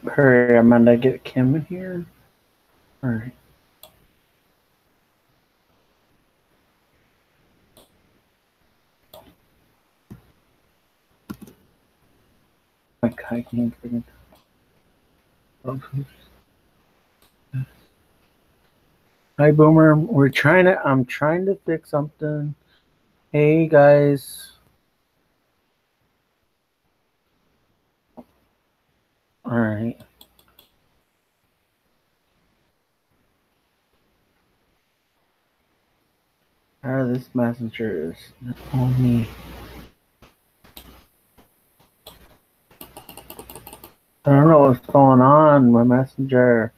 Hurry, I'm gonna get Kim in here. Alright. My God, I can't freaking. Hi, Boomer. I'm trying to fix something. Hey, guys. Alright. This messenger is on me. I don't know what's going on. My messenger.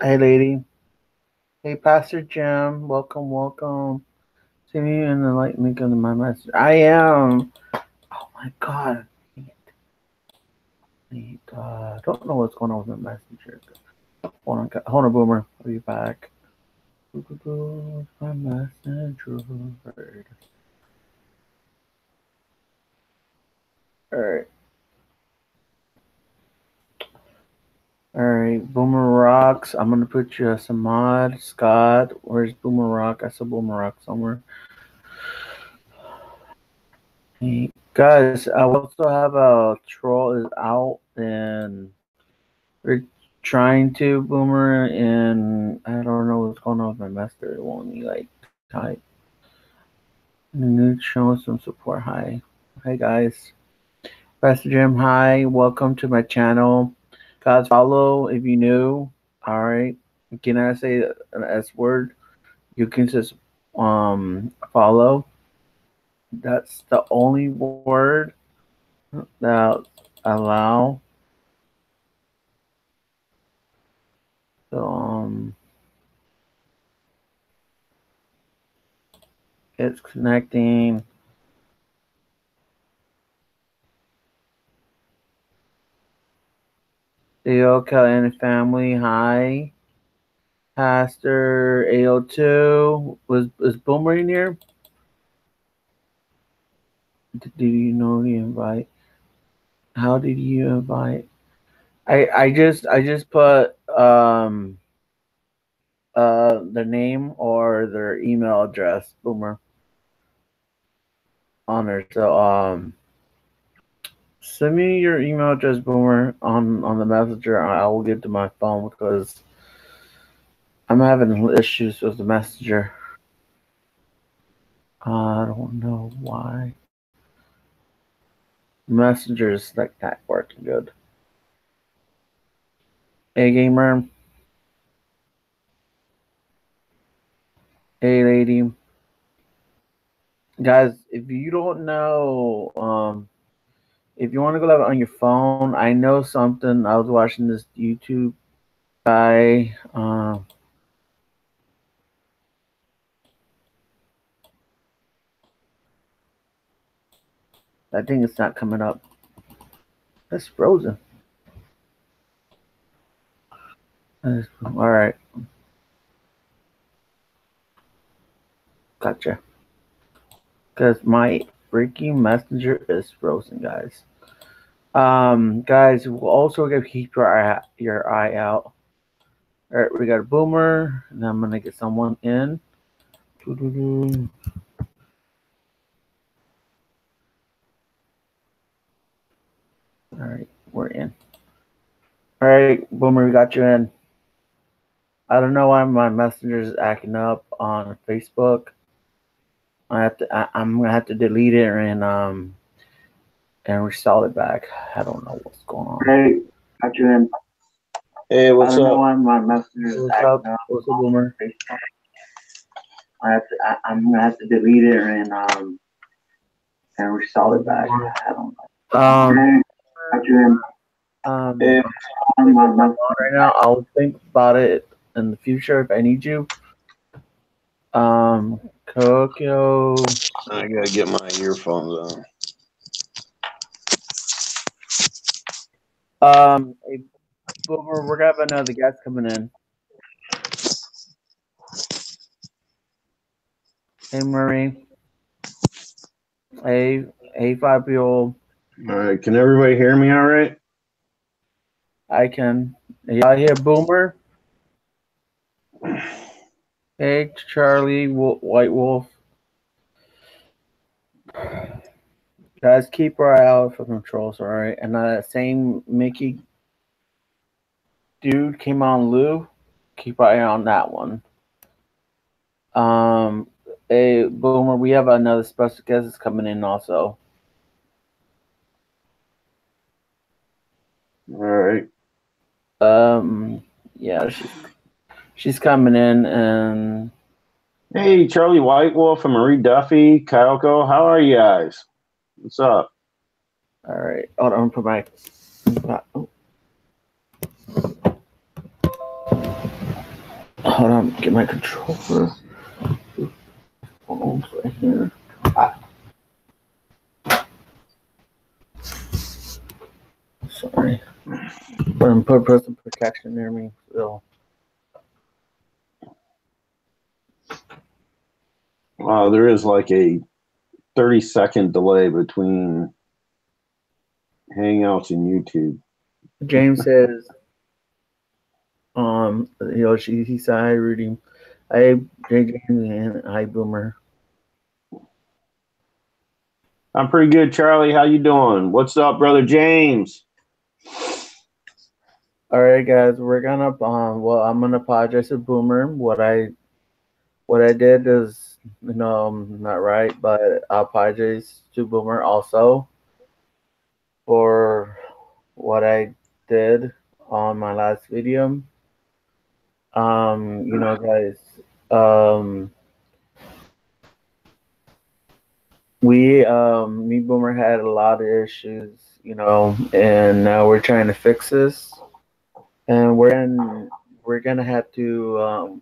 Hey, lady. Hey, Pastor Jim. Welcome, welcome. See me in the light link on my message. I am. Oh my God. I don't know what's going on with my messenger. Hold on, Boomer. I'll be back. My messenger. Alright. Alright, Boomer Rocks. I'm gonna put you as a mod. Scott, where's Boomer Rock? I saw Boomer Rock somewhere. Hey, guys, I also have a troll is out and we're trying to Boomer and I don't know what's going on with my master. It won't me like type. And need to show some support. Hi. Hi guys. Pastor Jim, hi. Welcome to my channel. Guys, follow if you new. Alright. Can I say an S word? You can just follow. That's the only word that allow. So it's connecting. Dioka and family, hi. Pastor AO2. Was Boomer in here? Did you know the invite? How did you invite? I just put their name or their email address, Boomer, on there. So send me your email address, Boomer, on the messenger. I will get to my phone because I'm having issues with the messenger. I don't know why. Messenger is like not working good. Hey gamer. Hey lady. Guys, if you don't know, if you want to go live on your phone, I know something. I was watching this YouTube guy. I think it's not coming up. That's frozen. All right. Gotcha. Because my freaking messenger is frozen, guys. Guys, we'll also keep your eye out. All right, we got a Boomer, and I'm gonna get someone in. All right, we're in. All right, Boomer, we got you in. I don't know why my messenger is acting up on Facebook. I'm gonna have to delete it and restart it back. I don't know what's going on. Hey, got you in. Hey, what's I don't up? know why my messenger is What's acting up? up. What's up, Boomer? I'm gonna have to delete it and restart it back. I don't know. Hey, got you in. Hey, Right now, I'll think about it in the future if I need you. Tokyo. I gotta get my earphones on. Hey, Boomer, we're gonna have another guest coming in. Hey, Marie. Hey, Fabio. All right, can everybody hear me all right? I can. Y'all hear Boomer? Hey, Charlie, White Wolf. Guys, keep our eye out for controls, all right? And that same Mickey dude came on Lou. Keep our eye on that one. Hey, Boomer, we have another special guest that's coming in also. All right. Yeah, she's coming in, and Hey, Charlie White Wolf and Marie Duffy, Kyoko, how are you guys? What's up? all right. Hold on, put my. Oh. Hold on, get my controller. Oh, right here. Sorry. But I'm putting some protection near me still. There is like a 30-second delay between Hangouts and YouTube. James says, he said, hi, Rudy. Hi, James, and hi, Boomer. I'm pretty good, Charlie. How you doing? What's up, brother James? All right, guys, we're gonna I'm gonna apologize to Boomer. What I did is not right, but I apologize to Boomer also for what I did on my last video. Guys, me Boomer had a lot of issues, and now we're trying to fix this, and we're gonna have to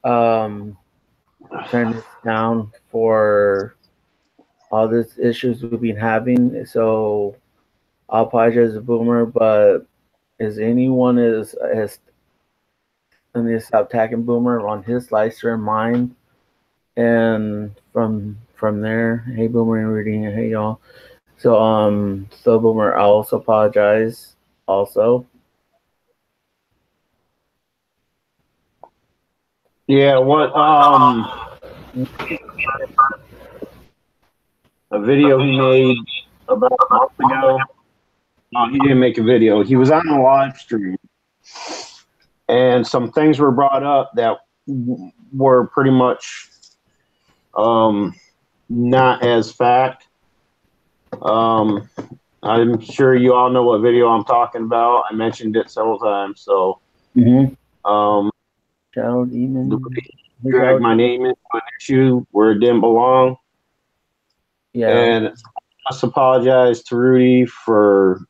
turn this down for all these issues we've been having. So I'll apologize to Boomer, but is anyone has and they stop tagging Boomer on his live stream, mine, and from there, hey Boomer and Rudy, hey y'all. So Boomer, I also apologize. Also, yeah, what a video he made about a month ago. No, he didn't make a video. He was on a live stream, and some things were brought up that were pretty much not as fact. I'm sure you all know what video I'm talking about. I mentioned it several times. So, Shadow Demon dragged my name into an issue where it didn't belong. Yeah, and I must apologize to Rudy for.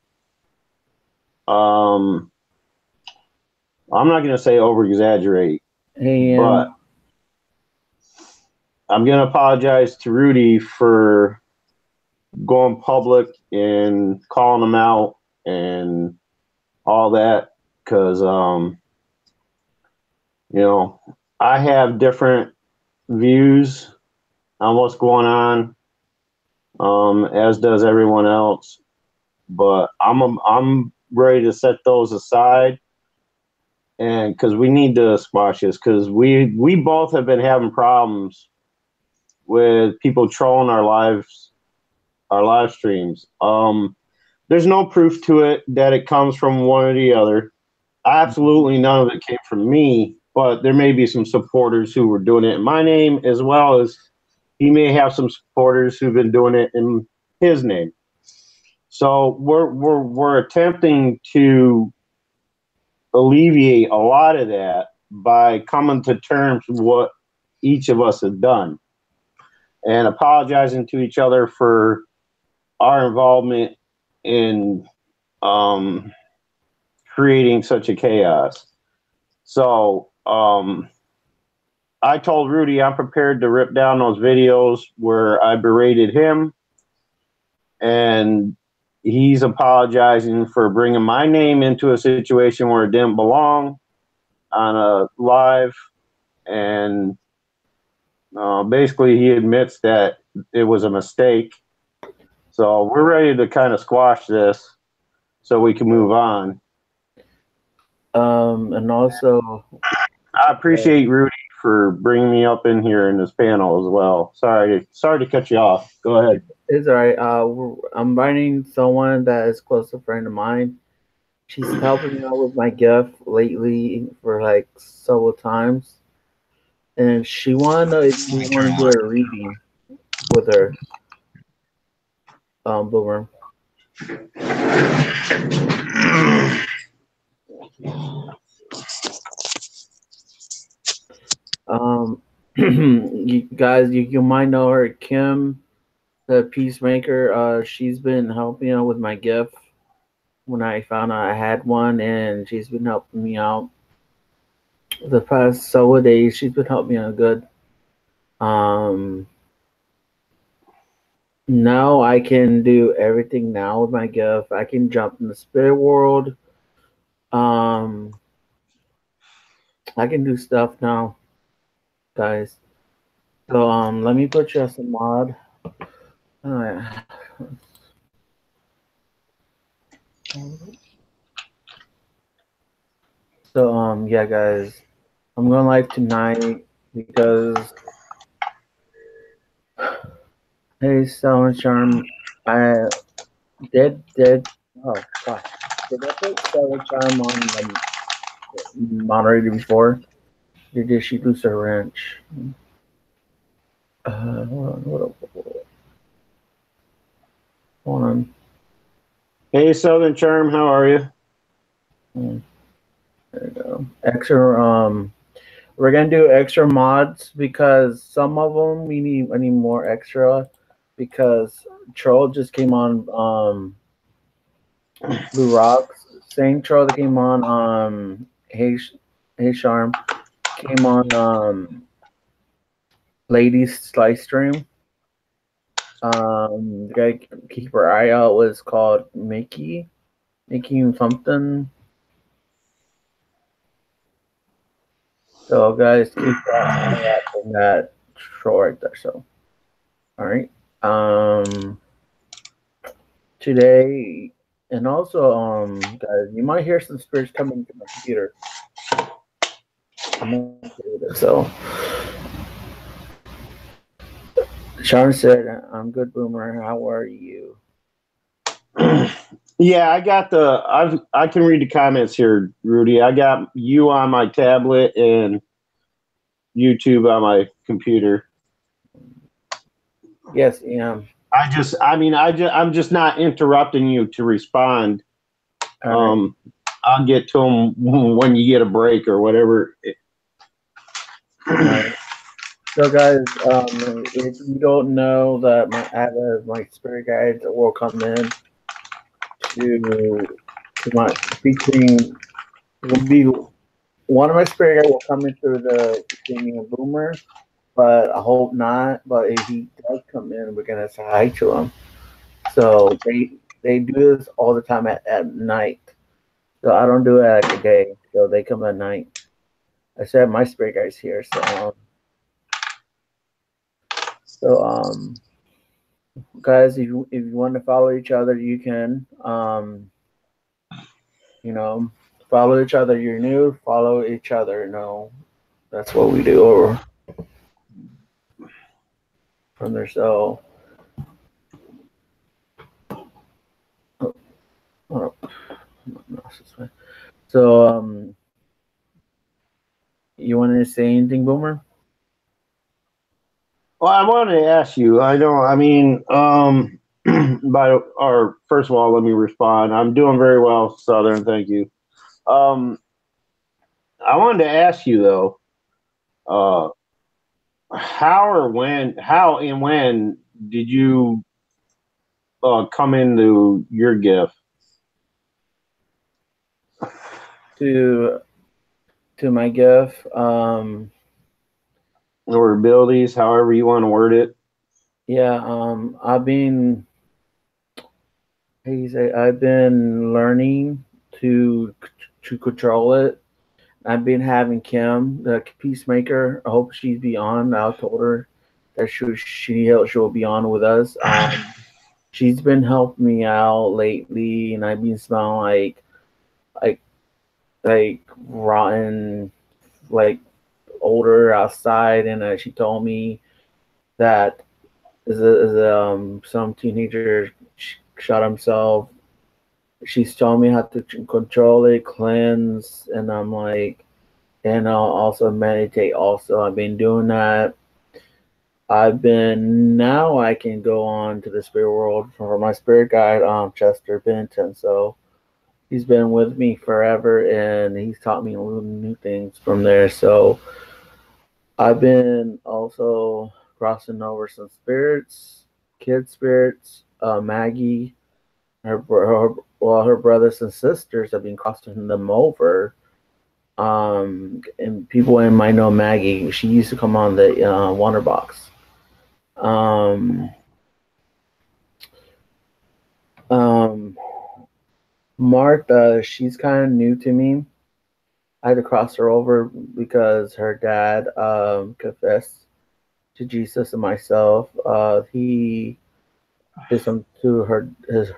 I'm not going to say over exaggerate, but I'm going to apologize to Rudy for going public and calling him out and all that, because I have different views on what's going on, as does everyone else, but I'm ready to set those aside, and because we need to squash this, because we both have been having problems with people trolling our live streams. There's no proof to it that it comes from one or the other. Absolutely none of it came from me, but there may be some supporters who were doing it in my name, as well as he may have some supporters who've been doing it in his name. So we're attempting to alleviate a lot of that by coming to terms with what each of us has done and apologizing to each other for our involvement in creating such a chaos. So I told Rudy I'm prepared to rip down those videos where I berated him, and he's apologizing for bringing my name into a situation where it didn't belong on a live, and Basically, he admits that it was a mistake. So we're ready to kind of squash this so we can move on. And also, I appreciate Rudy for bringing me up in here in this panel as well. Sorry to cut you off. Go ahead. it's all right. I'm writing someone that is close to a friend of mine. She's helping me out with my gift lately for like several times, and she want to know if we want to do a reading with her. Boomer. You guys, you might know her, Kim, the Peacemaker. She's been helping out with my gift when I found out I had one, and she's been helping me out the past several days. She's been helping me out good. Now I can do everything now with my gift. I can jump in the spirit world. I can do stuff now, guys. So let me put you as a mod. All right. So yeah, guys, I'm going live tonight because hey, Sound Charm, I did oh gosh, did I put Sound Charm on the moderator before? Or did she lose her wrench? Hold on. Hey, Southern Charm, how are you? There we go. Extra. We're gonna do extra mods because some of them I need more extra because Troll just came on Blue Rocks. Same Troll that came on Hey Charm came on Ladies Slice Stream. The guy keep her eye out was called Mickey something. So guys, keep that in that troll right there. So, all right. Today, and also, guys, you might hear some spirits coming to my computer. So, Sean said, "I'm good, Boomer. How are you?" Yeah, I can read the comments here, Rudy. I got you on my tablet and YouTube on my computer. Yes, yeah. I'm just not interrupting you to respond. Right. I'll get to them when you get a break or whatever. Right. So, guys, if you don't know that my spirit guides will come in to my featuring will be one of my spirit guides will come in through the beginning of Boomer, but I hope not. But if he does come in, we're gonna say hi to him. So they do this all the time at night. So I don't do it at the day. So they come at night. I said my spirit guides here. So guys, if you want to follow each other, you can. Follow each other. You're new, follow each other. No, that's what we do. Or from there. So, you want to say anything, Boomer? Well, I wanted to ask you. First of all, let me respond. I'm doing very well, Southern. Thank you. I wanted to ask you though, how and when did you come into your gift? To my gift, or abilities, however you want to word it. Yeah, I've been learning to control it. I've been having Kim, the Peacemaker. I hope she's be on. I told her that she'll be on with us. She's been helping me out lately, and I've been smelling like like rotten, like odor outside, and she told me that some teenager shot himself. She's telling me how to control it, cleanse, and I'm like, and I'll also meditate. Also, I've been doing that. Now I can go on to the spirit world for my spirit guide, Chester Benton. So he's been with me forever, and he's taught me new things from there. So I've been also crossing over some spirits, kid spirits, Maggie, her brothers and sisters have been crossing them over. And people might know Maggie. She used to come on the Wonder Box. Martha, she's kind of new to me. I had to cross her over because her dad confessed to Jesus and myself. He did some to his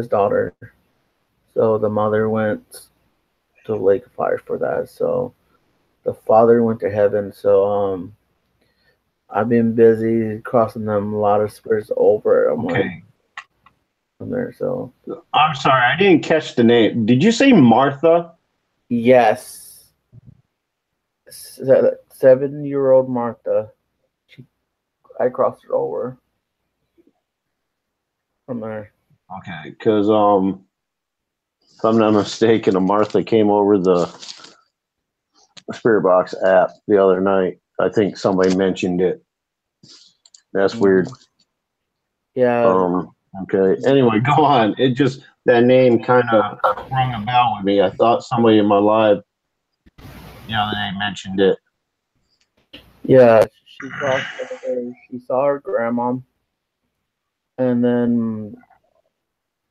daughter. So the mother went to the lake of fire for that. So the father went to heaven. So I've been busy crossing them a lot of spirits over. Okay. From there. So I'm sorry, I didn't catch the name. Did you say Martha? yes, 7-year-old Martha. I crossed her over from there. Okay, because if I'm not mistaken, a Martha came over the Spirit Box app the other night. I think somebody mentioned it. That's weird. Yeah. Okay. Anyway, go on. It just that name kind of rung a bell with me. I thought somebody in my live the other day mentioned it. Yeah, she crossed over. She saw her grandma, and then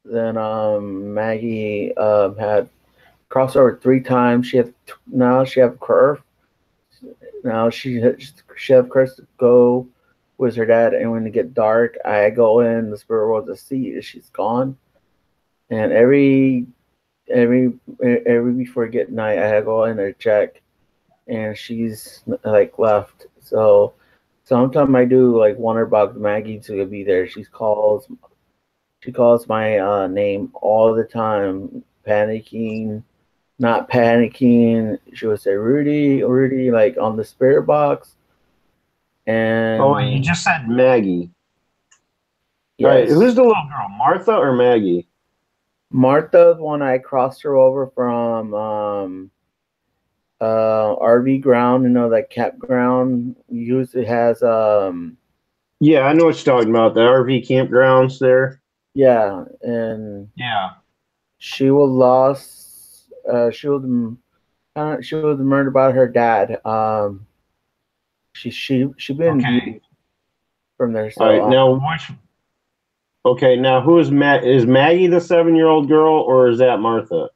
Maggie had crossed over 3 times. Now she have curve. Now she have curves to go with her dad, and when it get dark, I go in the spirit world to see if she's gone. And every before get night, I go in there check, and she's like left. So sometimes I do like wonder about Maggie to be there. She calls my name all the time, panicking, not panicking. She would say Rudy, like on the spirit box. And oh, you just said Maggie. Yes. All right, who's the little girl, Martha or Maggie? Martha's one I crossed her over from RV ground, that campground usually has yeah, I know what you're talking about, the RV campgrounds there. Yeah, and yeah, she was lost. She was murdered by her dad. She been okay from there. So, all right, now okay, now who is is Maggie the 7-year-old girl, or is that Martha?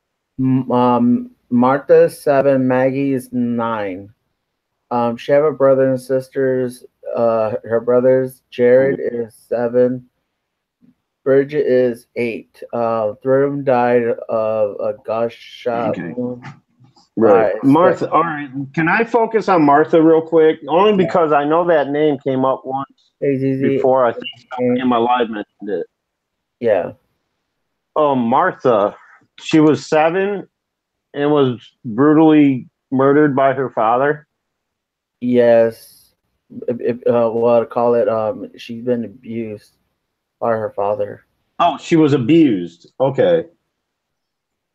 Martha's 7, Maggie is 9. She have a brother and sisters. Her brothers, Jared is 7. Bridget is 8. 3 of them died of a gunshot wound. Right. Martha, all right. Can I focus on Martha real quick? Only because I know that name came up once before. I think somebody in my live mentioned it. Yeah. Martha, she was 7 and was brutally murdered by her father. Yes. What to call it? She's been abused by her father. Oh, she was abused. Okay.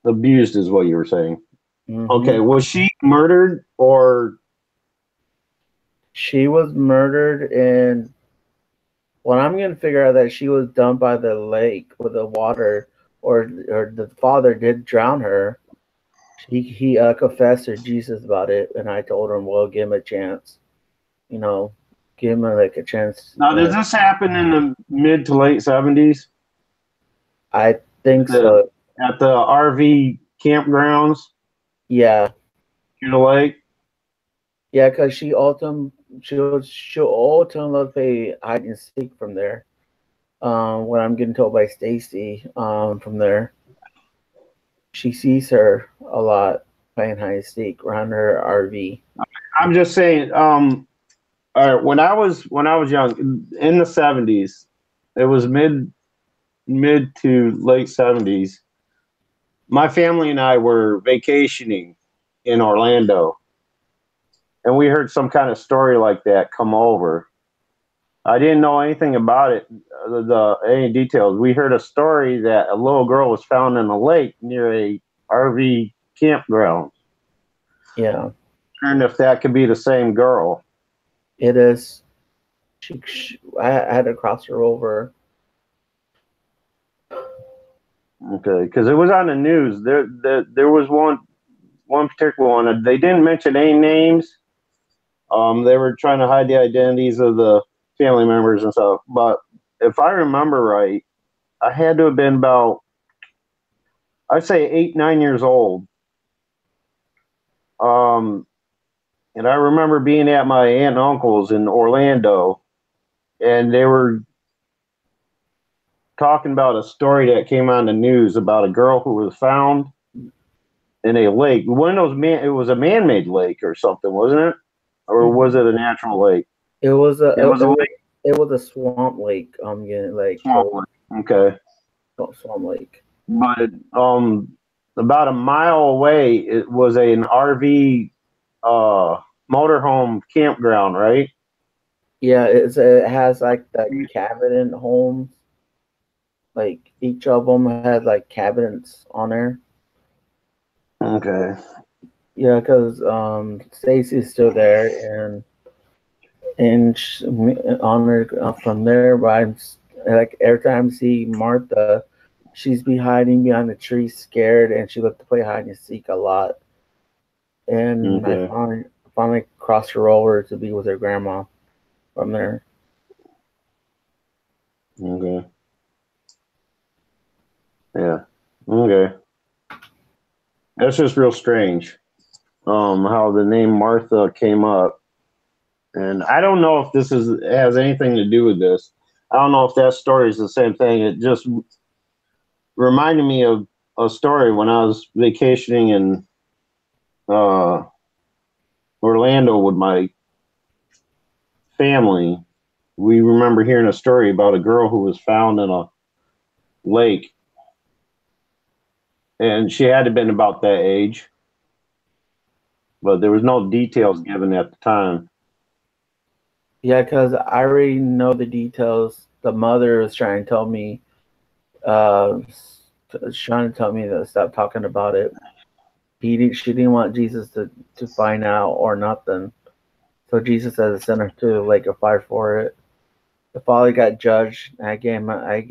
Abused is what you were saying. Mm-hmm. Okay, was she murdered or? She was murdered, and I'm going to figure out that she was dumped by the lake with the water, or the father did drown her. He confessed to Jesus about it, and I told him, well, give him a chance. Give him a chance. Now, does this happen in the mid to late 70s? I think so. At the RV campgrounds? Yeah. In the lake? Yeah, because she ultimately she'll all tell them to play hide and seek from there. When I'm getting told by Stacy, from there, she sees her a lot playing hide and seek around her RV. I'm just saying. All right, when I was young, in the 70s, it was mid to late 70s. My family and I were vacationing in Orlando, and we heard some kind of story like that come over. I didn't know anything about it, any details. We heard a story that a little girl was found in a lake near a RV campground. Yeah, And if that could be the same girl. it is. I had to cross her over. Okay, because it was on the news. There was one particular one. They didn't mention any names. They were trying to hide the identities of the family members and stuff. But if I remember right, I had to have been about, I'd say 8, 9 years old. And I remember being at my aunt and uncle's in Orlando, and they were talking about a story that came on the news about a girl who was found in a lake. One of those it was a man-made lake or something, wasn't it? Or was it a natural lake? It was a lake. It was a swamp lake. I'm getting like Swamp lake. Okay. Swamp lake. But about a mile away, it was an RV motorhome campground, right? Yeah, it has like the cabinet homes. Like each of them had like cabinets on there. Okay. Yeah, because Stacy's still there, and on her from there, but like every time I see Martha, she's be hiding behind the tree, scared, and she looked to play hide and seek a lot. And Okay. I finally crossed her over to be with her grandma from there. Okay. Yeah. Okay. That's just real strange. How the name Martha came up, and I don't know if this has anything to do with this. I don't know if that story is the same thing. It just reminded me of a story when I was vacationing in Orlando with my family. We remember hearing a story about a girl who was found in a lake, and she had to have been about that age, but there was no details given at the time. Yeah, because I already know the details. The mother was trying to tell me, trying to tell me to stop talking about it. She didn't want Jesus to find out or nothing. So Jesus had to send her to the lake of fire for it. The father got judged. I gave him a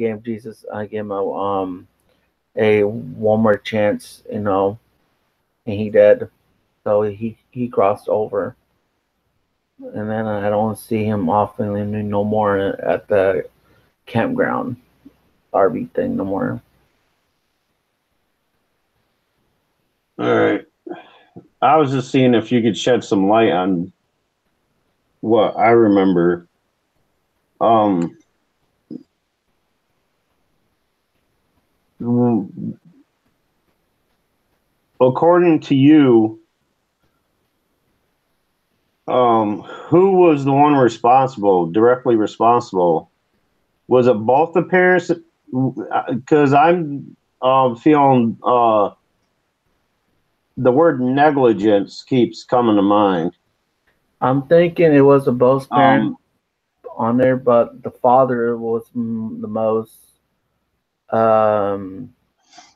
one more chance, and he did. So he crossed over, and then I don't see him often no more at the campground RV thing no more. All right. I was just seeing if you could shed some light on what I remember. According to you, who was the one directly responsible? Was it both the parents? Because I'm feeling the word negligence keeps coming to mind. I'm thinking it was the both parents on there, but the father was the most.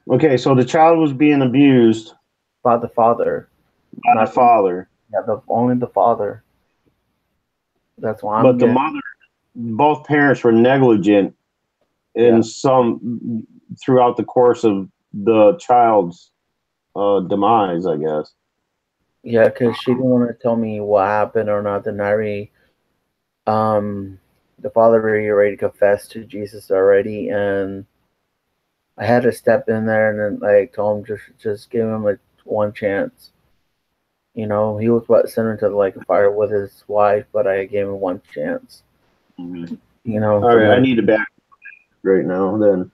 Okay, so the child was being abused By the father. by the father. Yeah, only the father. That's why But the mother, both parents were negligent in some throughout the course of the child's demise, I guess. Yeah, because she didn't want to tell me what happened or nothing. The father already confessed to Jesus already, and I had to step in there and then like told him just give him one chance. You know, he was what sent into like a fire with his wife, but I gave him one chance. Mhm. You know, All right, I need to back right now. Then,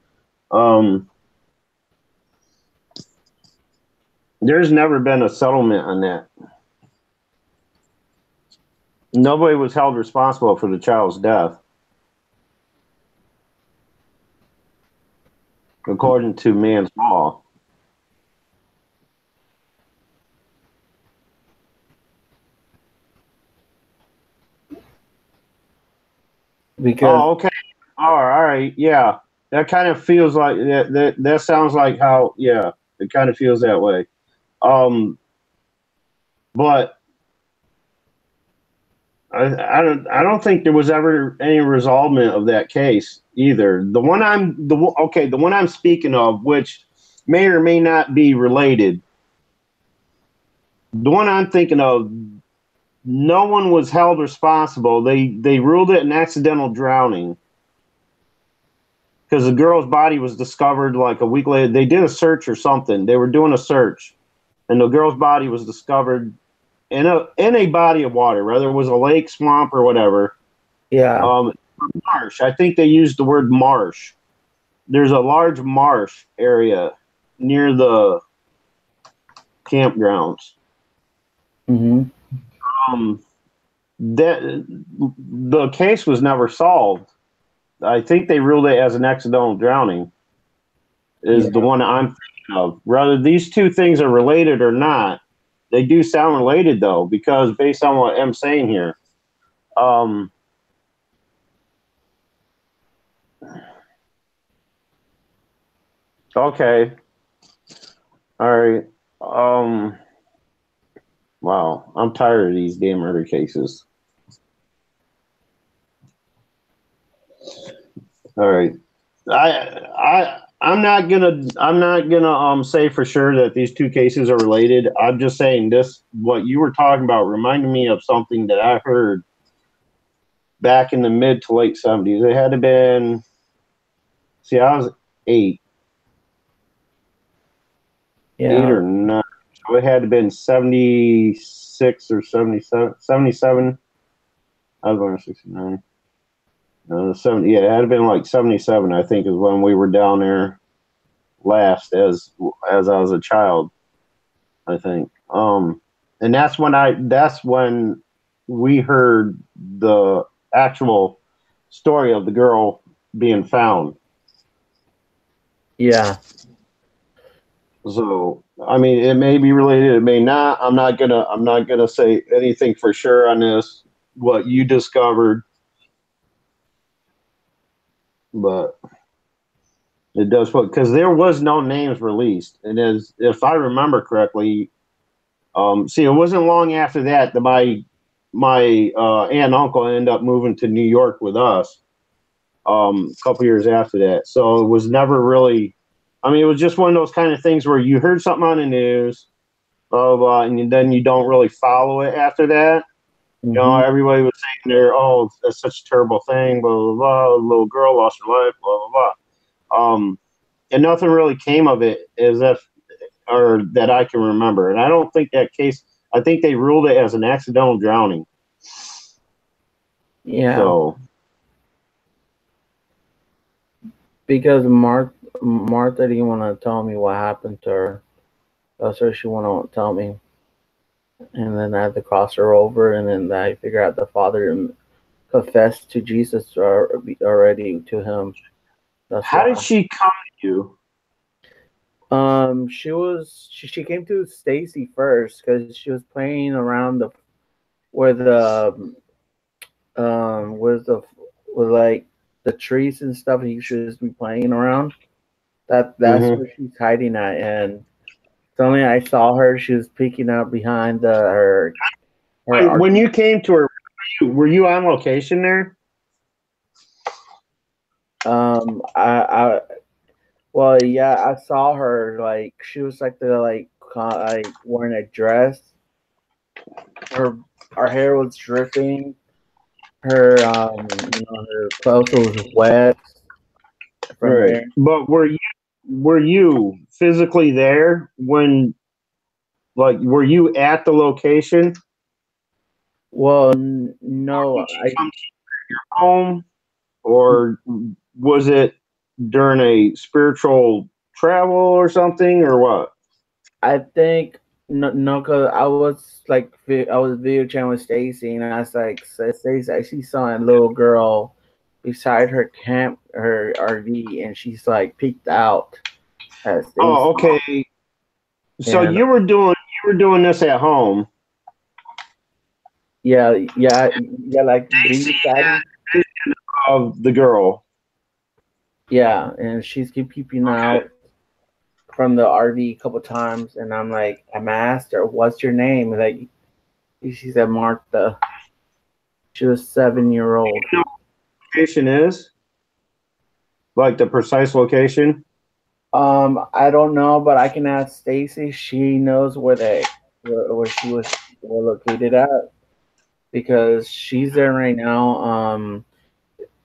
there's never been a settlement on that. Nobody was held responsible for the child's death, according to man's law. because Oh, okay. All right. Yeah, that kind of feels like that sounds like how. Yeah, it kind of feels that way. Um, but I don't think there was ever any resolvement of that case either. The one I'm speaking of, which may or may not be related. The one I'm thinking of, no one was held responsible. They ruled it an accidental drowning because the girl's body was discovered like a week later. They did a search or something. They were doing a search, and the girl's body was discovered in a body of water, whether it was a lake, swamp, or whatever. yeah, Marsh. I think they used the word marsh. There's a large marsh area near the campgrounds. hmm That the case was never solved. I think they ruled it as an accidental drowning. Is the one I'm thinking of. Whether these two things are related or not, they do sound related though, because based on what I'm saying here. Okay. All right. Wow. I'm tired of these damn murder cases. All right. I'm not gonna say for sure that these two cases are related. I'm just saying this what you were talking about reminded me of something that I heard back in the mid to late 70s. It had to been I was 8. yeah, 8 or 9. So it had to been 76 or 77. 77. I was born in 69. 70, yeah, it had been like 77, I think, is when we were down there last as I was a child, I think. And that's when we heard the actual story of the girl being found. yeah. So I mean, it may be related, it may not. I'm not gonna say anything for sure on this. What you discovered, but it does put because there was no names released, and as if I remember correctly, see, it wasn't long after that that my aunt and uncle ended up moving to New York with us. A couple years after that, so it was never really. I mean, it was just one of those kind of things where you heard something on the news, blah blah, blah, and then you don't really follow it after that. You know, everybody was saying there, oh, that's such a terrible thing, blah blah blah. A little girl lost her life, blah blah blah. And nothing really came of it or that I can remember. And I don't think that case. I think they ruled it as an accidental drowning. Yeah. So because Martha didn't want to tell me what happened to her. That's why she wouldn't tell me. And then I had to cross her over, and then I figured out the father confessed to Jesus already to him. That's how did she come to you? She came to Stacy first because she was playing around with like the trees and stuff. He should just be playing around. That's where she's hiding at, and suddenly I saw her. She was peeking out behind her. When you came to her, were you on location there? Well, yeah, I saw her. Like she was like wearing a dress. Her hair was dripping. Her her clothes was wet. Right. There. But were you physically there when Like, were you at the location? Well, no, Home, or was it during a spiritual travel or something, or what? I think no, cause I was like I was video chatting with Stacy, and I was like, Stacy actually saw a little girl beside her RV, and she's like peeked out at Stacy. Oh, okay. So And you were doing this at home. yeah, like video chatting. Of the girl. Yeah, and she's keep peeping out from the RV a couple times, and I'm like, I asked her, "What's your name?" Like, she said Martha. She was 7-year-old. Location is like the precise location. I don't know, but I can ask Stacy. She knows where she was located at because she's there right now.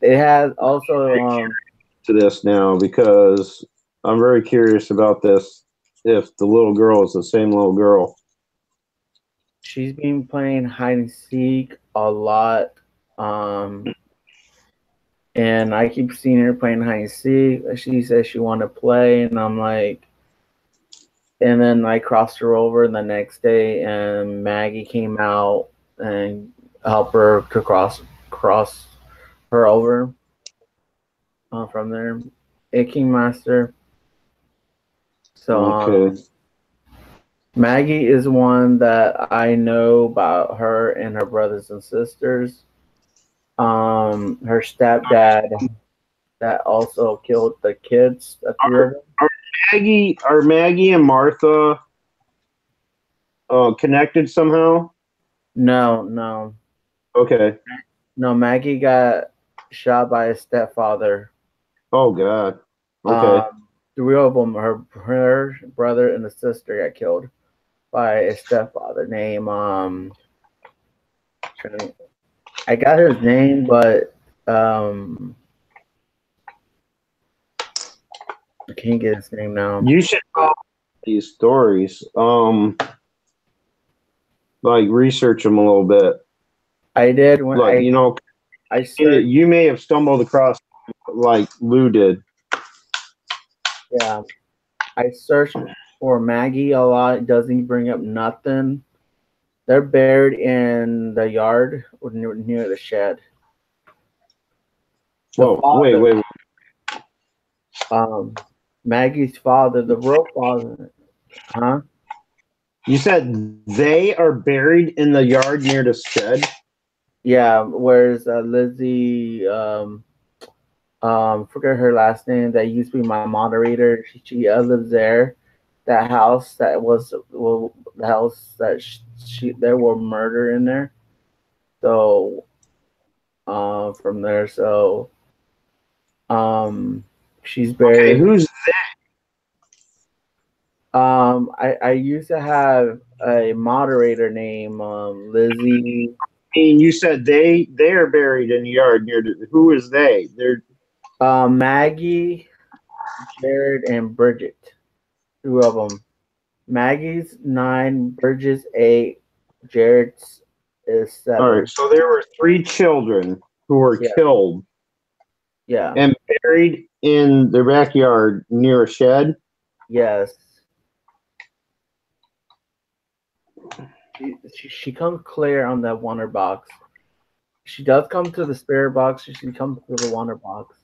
It has also To this now because I'm very curious about this. If the little girl is the same little girl. she's been playing hide and seek a lot. And I keep seeing her playing hide and seek. She says she want to play, and I'm like, and then I crossed her over the next day, and Maggie came out and helped her to cross her over from there. It King Master. So Okay. Maggie is one that I know about her and her brothers and sisters. Her stepdad that also killed the kids. The three of them. Are Maggie and Martha connected somehow? No. Okay. No, Maggie got shot by his stepfather. Oh God. Okay. Three of them, her brother and the sister got killed by a stepfather named I got his name, but I can't get his name now. You should tell these stories. Like research them a little bit. I did when Like, I searched. you may have stumbled across like Lou did. Yeah, I searched for Maggie a lot. It doesn't bring up nothing. They're buried in the yard or near the shed. Whoa, wait. Maggie's father, the real father, huh? You said they are buried in the yard near the shed? Yeah, whereas Lizzie, forget her last name, that used to be my moderator. She lives there. That house that was the house that there were murder in there. So, from there, so, she's buried. Okay, who's I used to have a moderator named Lizzie. you said they are buried in the yard near who is they? They're Maggie, Jared, and Bridget. Two of them. Maggie's 9, Bridget's 8, Jared's is 7. all right. So there were 3 children who were killed. Yeah. And buried in their backyard near a shed. Yes. She comes clear on that Wonder Box. She does come to the Spirit Box. She comes to the Wonder Box.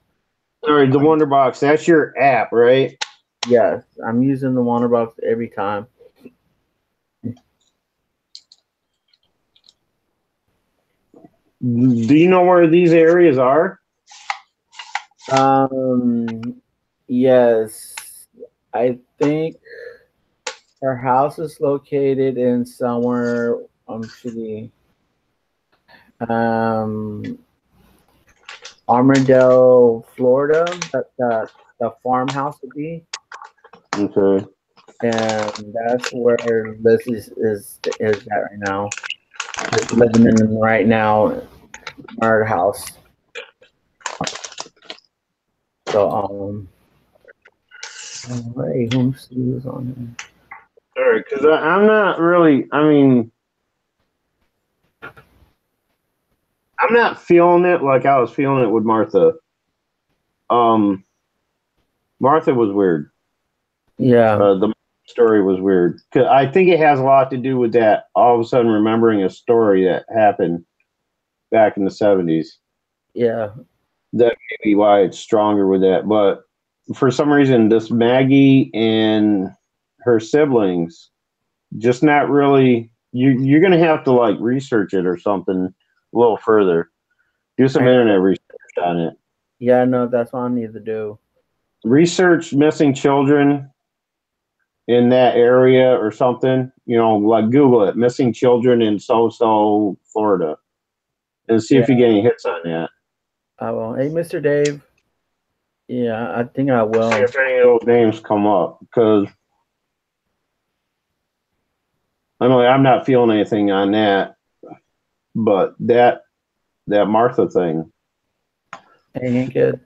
Sorry, the Wonder Box. That's your app, right? Yes, I'm using the Wonder Box every time. Do you know where these areas are? Yes. I think her house is located in somewhere Armadale, Florida. That the farmhouse would be. Okay. And that's where Liz is at right now. Just living in right now, our house. So Ray Homestead is on here. All right, because I'm not really. I mean, I'm not feeling it like I was feeling it with Martha. Martha was weird. Yeah. The story was weird. 'Cause I think it has a lot to do with that. All of a sudden, remembering a story that happened back in the 70s. Yeah. That may be why it's stronger with that. But for some reason, this Maggie and her siblings just not really. You're gonna have to like research it or something a little further. Do some internet research on it. Yeah, no, that's what I need to do. Research missing children in that area or something. You know, like Google it, missing children in so Florida, and see if you get any hits on that. I will. Hey, Mr. Dave. Yeah, I think I will. See if any of those names come up, because I'm not feeling anything on that, but that Martha thing. Ain't good.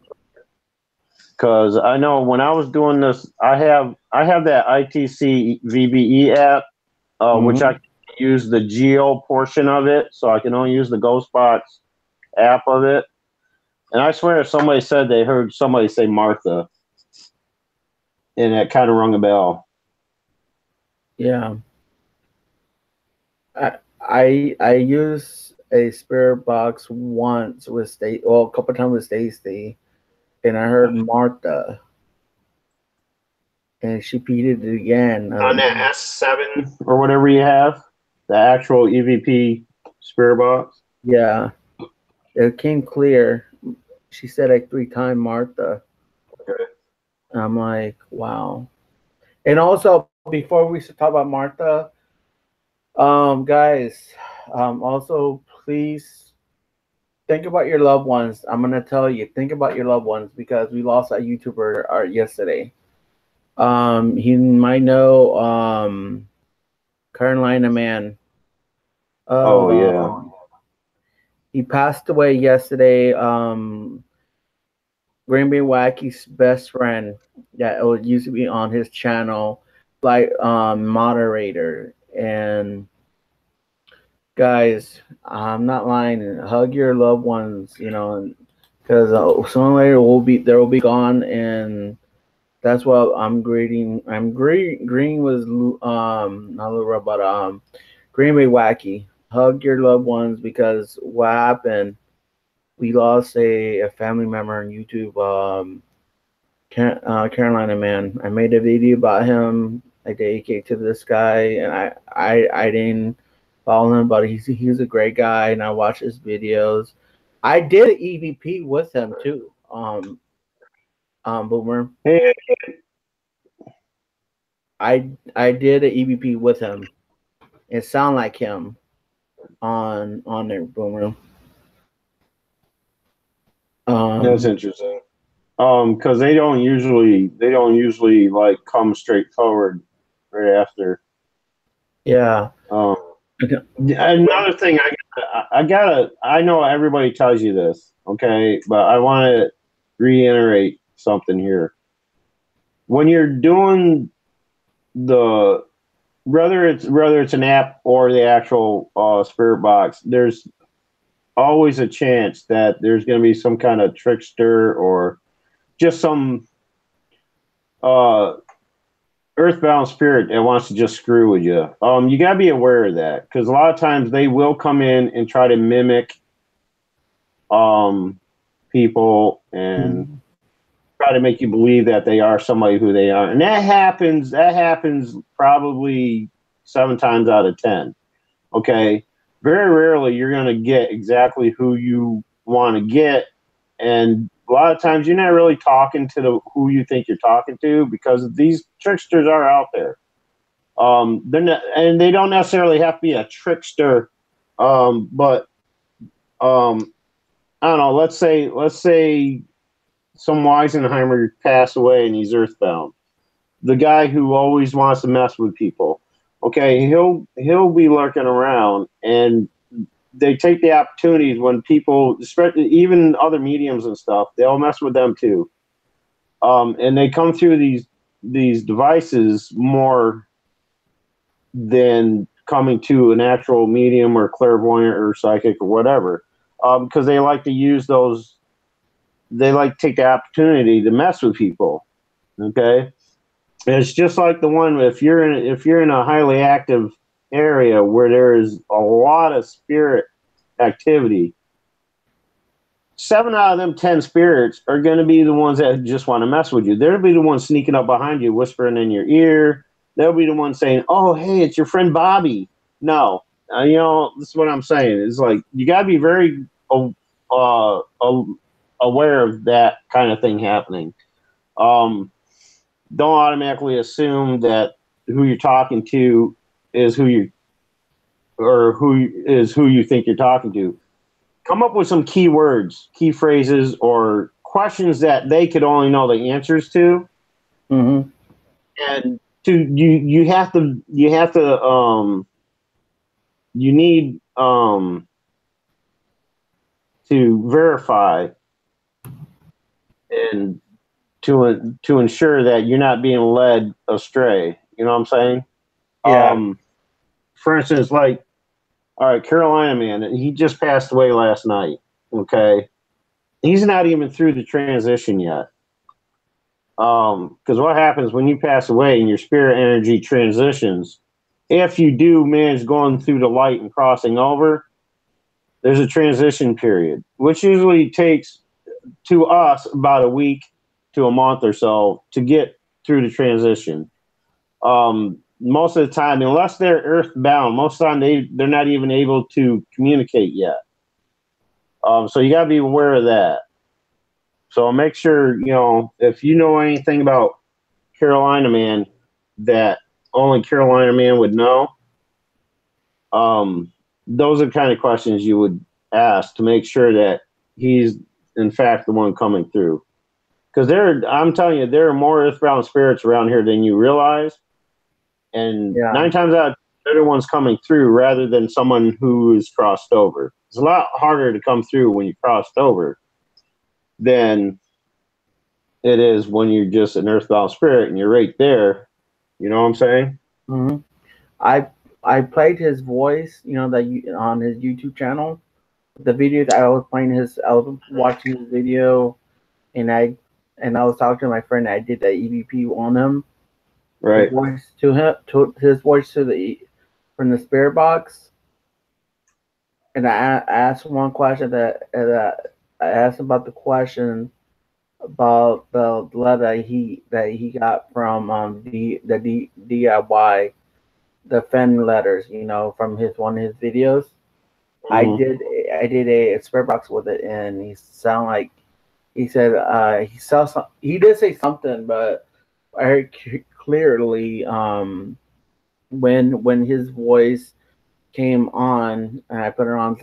Because I know when I was doing this, I have that ITC VBE app, which I can use the geo portion of it, so I can only use the GhostBox app of it. And I swear, if somebody said they heard somebody say Martha, and it kind of rung a bell. Yeah. I used a spirit box once with a couple times with Stacy, and I heard Martha, and she repeated it again. On that S7 or whatever you have, the actual EVP spirit box. Yeah, it came clear. She said like 3 times Martha. Okay. I'm like, wow. And also, before we talk about Martha, guys, also please think about your loved ones. I'm gonna tell you, think about your loved ones, because we lost a YouTuber yesterday. He might know Carolina Man. Oh yeah. He passed away yesterday. Green Bay Wacky's best friend that used to be on his channel, like moderator. And guys, I'm not lying. Hug your loved ones, you know, because sooner or later they will be gone, and that's what I'm greeting. Green was not Laura, but Green Bay Wacky. Hug your loved ones, because what happened? We lost a family member on YouTube. Carolina Man. I made a video about him. I dedicated to this guy, and I didn't follow him, but he's a great guy, and I watch his videos. I did an EVP with him too. Boomer. Hey. I did an EVP with him. It sounded like him on there, Boomer. That's interesting. Because they don't usually like come straight forward right after. Yeah. Another thing, I know everybody tells you this, okay, but I want to reiterate something here. When you're doing whether it's an app or the actual spirit box, there's always a chance that there's going to be some kind of trickster or just some earthbound spirit that wants to just screw with you. You got to be aware of that, because a lot of times they will come in and try to mimic people and try to make you believe that they are somebody who they are. And that happens probably 7 times out of 10. Okay. Very rarely you're going to get exactly who you want to get. And a lot of times you're not really talking to who you think you're talking to, because these tricksters are out there. They're not, and they don't necessarily have to be a trickster. But I don't know, let's say some Weisenheimer passed away and he's earthbound. The guy who always wants to mess with people. Okay, he'll be lurking around, and they take the opportunities when people, especially even other mediums and stuff, they'll mess with them too. And they come through these devices more than coming to an actual medium or clairvoyant or psychic or whatever, because they like to use those. They like to take the opportunity to mess with people. Okay, and it's just like the one if you're in a highly active area where there is a lot of spirit activity. 7 out of them 10 spirits are going to be the ones that just want to mess with you. They'll be the ones sneaking up behind you, whispering in your ear. They'll be the ones saying, "Oh, hey, it's your friend Bobby." No, this is what I'm saying. It's like you got to be very aware of that kind of thing happening. Don't automatically assume that who you're talking to is who you think you're talking to. Come up with some key words, key phrases, or questions that they could only know the answers to. Mm-hmm. And you need to verify and to ensure that you're not being led astray. You know what I'm saying? Yeah. For instance, like, all right, Carolina Man, he just passed away last night. Okay, he's not even through the transition yet. Because what happens when you pass away and your spirit energy transitions, if you do manage going through the light and crossing over, there's a transition period, which usually takes to us about a week to a month or so to get through the transition. Most of the time, unless they're earthbound, most of the time they're not even able to communicate yet. So you got to be aware of that. So make sure, if you know anything about Carolina Man that only Carolina Man would know, those are the kind of questions you would ask to make sure that he's, in fact, the one coming through. Because I'm telling you, there are more earthbound spirits around here than you realize. And 9 times out of 10, they're the ones coming through rather than someone who is crossed over. It's a lot harder to come through when you crossed over than it is when you're just an earthbound spirit and you're right there. You know what I'm saying? Mm-hmm. I played his voice, that on his YouTube channel. The video that I was watching his video, and I was talking to my friend. I did the EVP on him. Right. His voice from the spirit box, and I asked one question that I asked about the question about the letter that he got from the DIY, the Fen letters, from one of his videos. Mm-hmm. I did a spirit box with it, and he said he did say something, but I heard clearly when his voice came on, and I put it on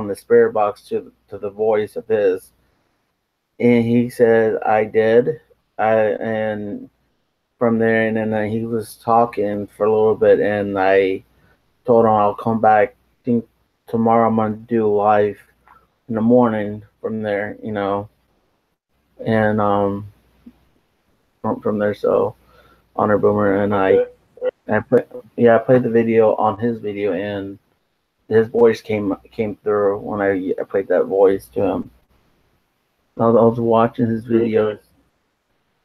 the spirit box to the voice of his, and he said I did, and from there, and then he was talking for a little bit, and I told him I'll come back. I think tomorrow I'm gonna do live in the morning from there, and from there. So Honor Boomer and I played the video on his video, and his voice came through when I played that voice to him. I was watching his videos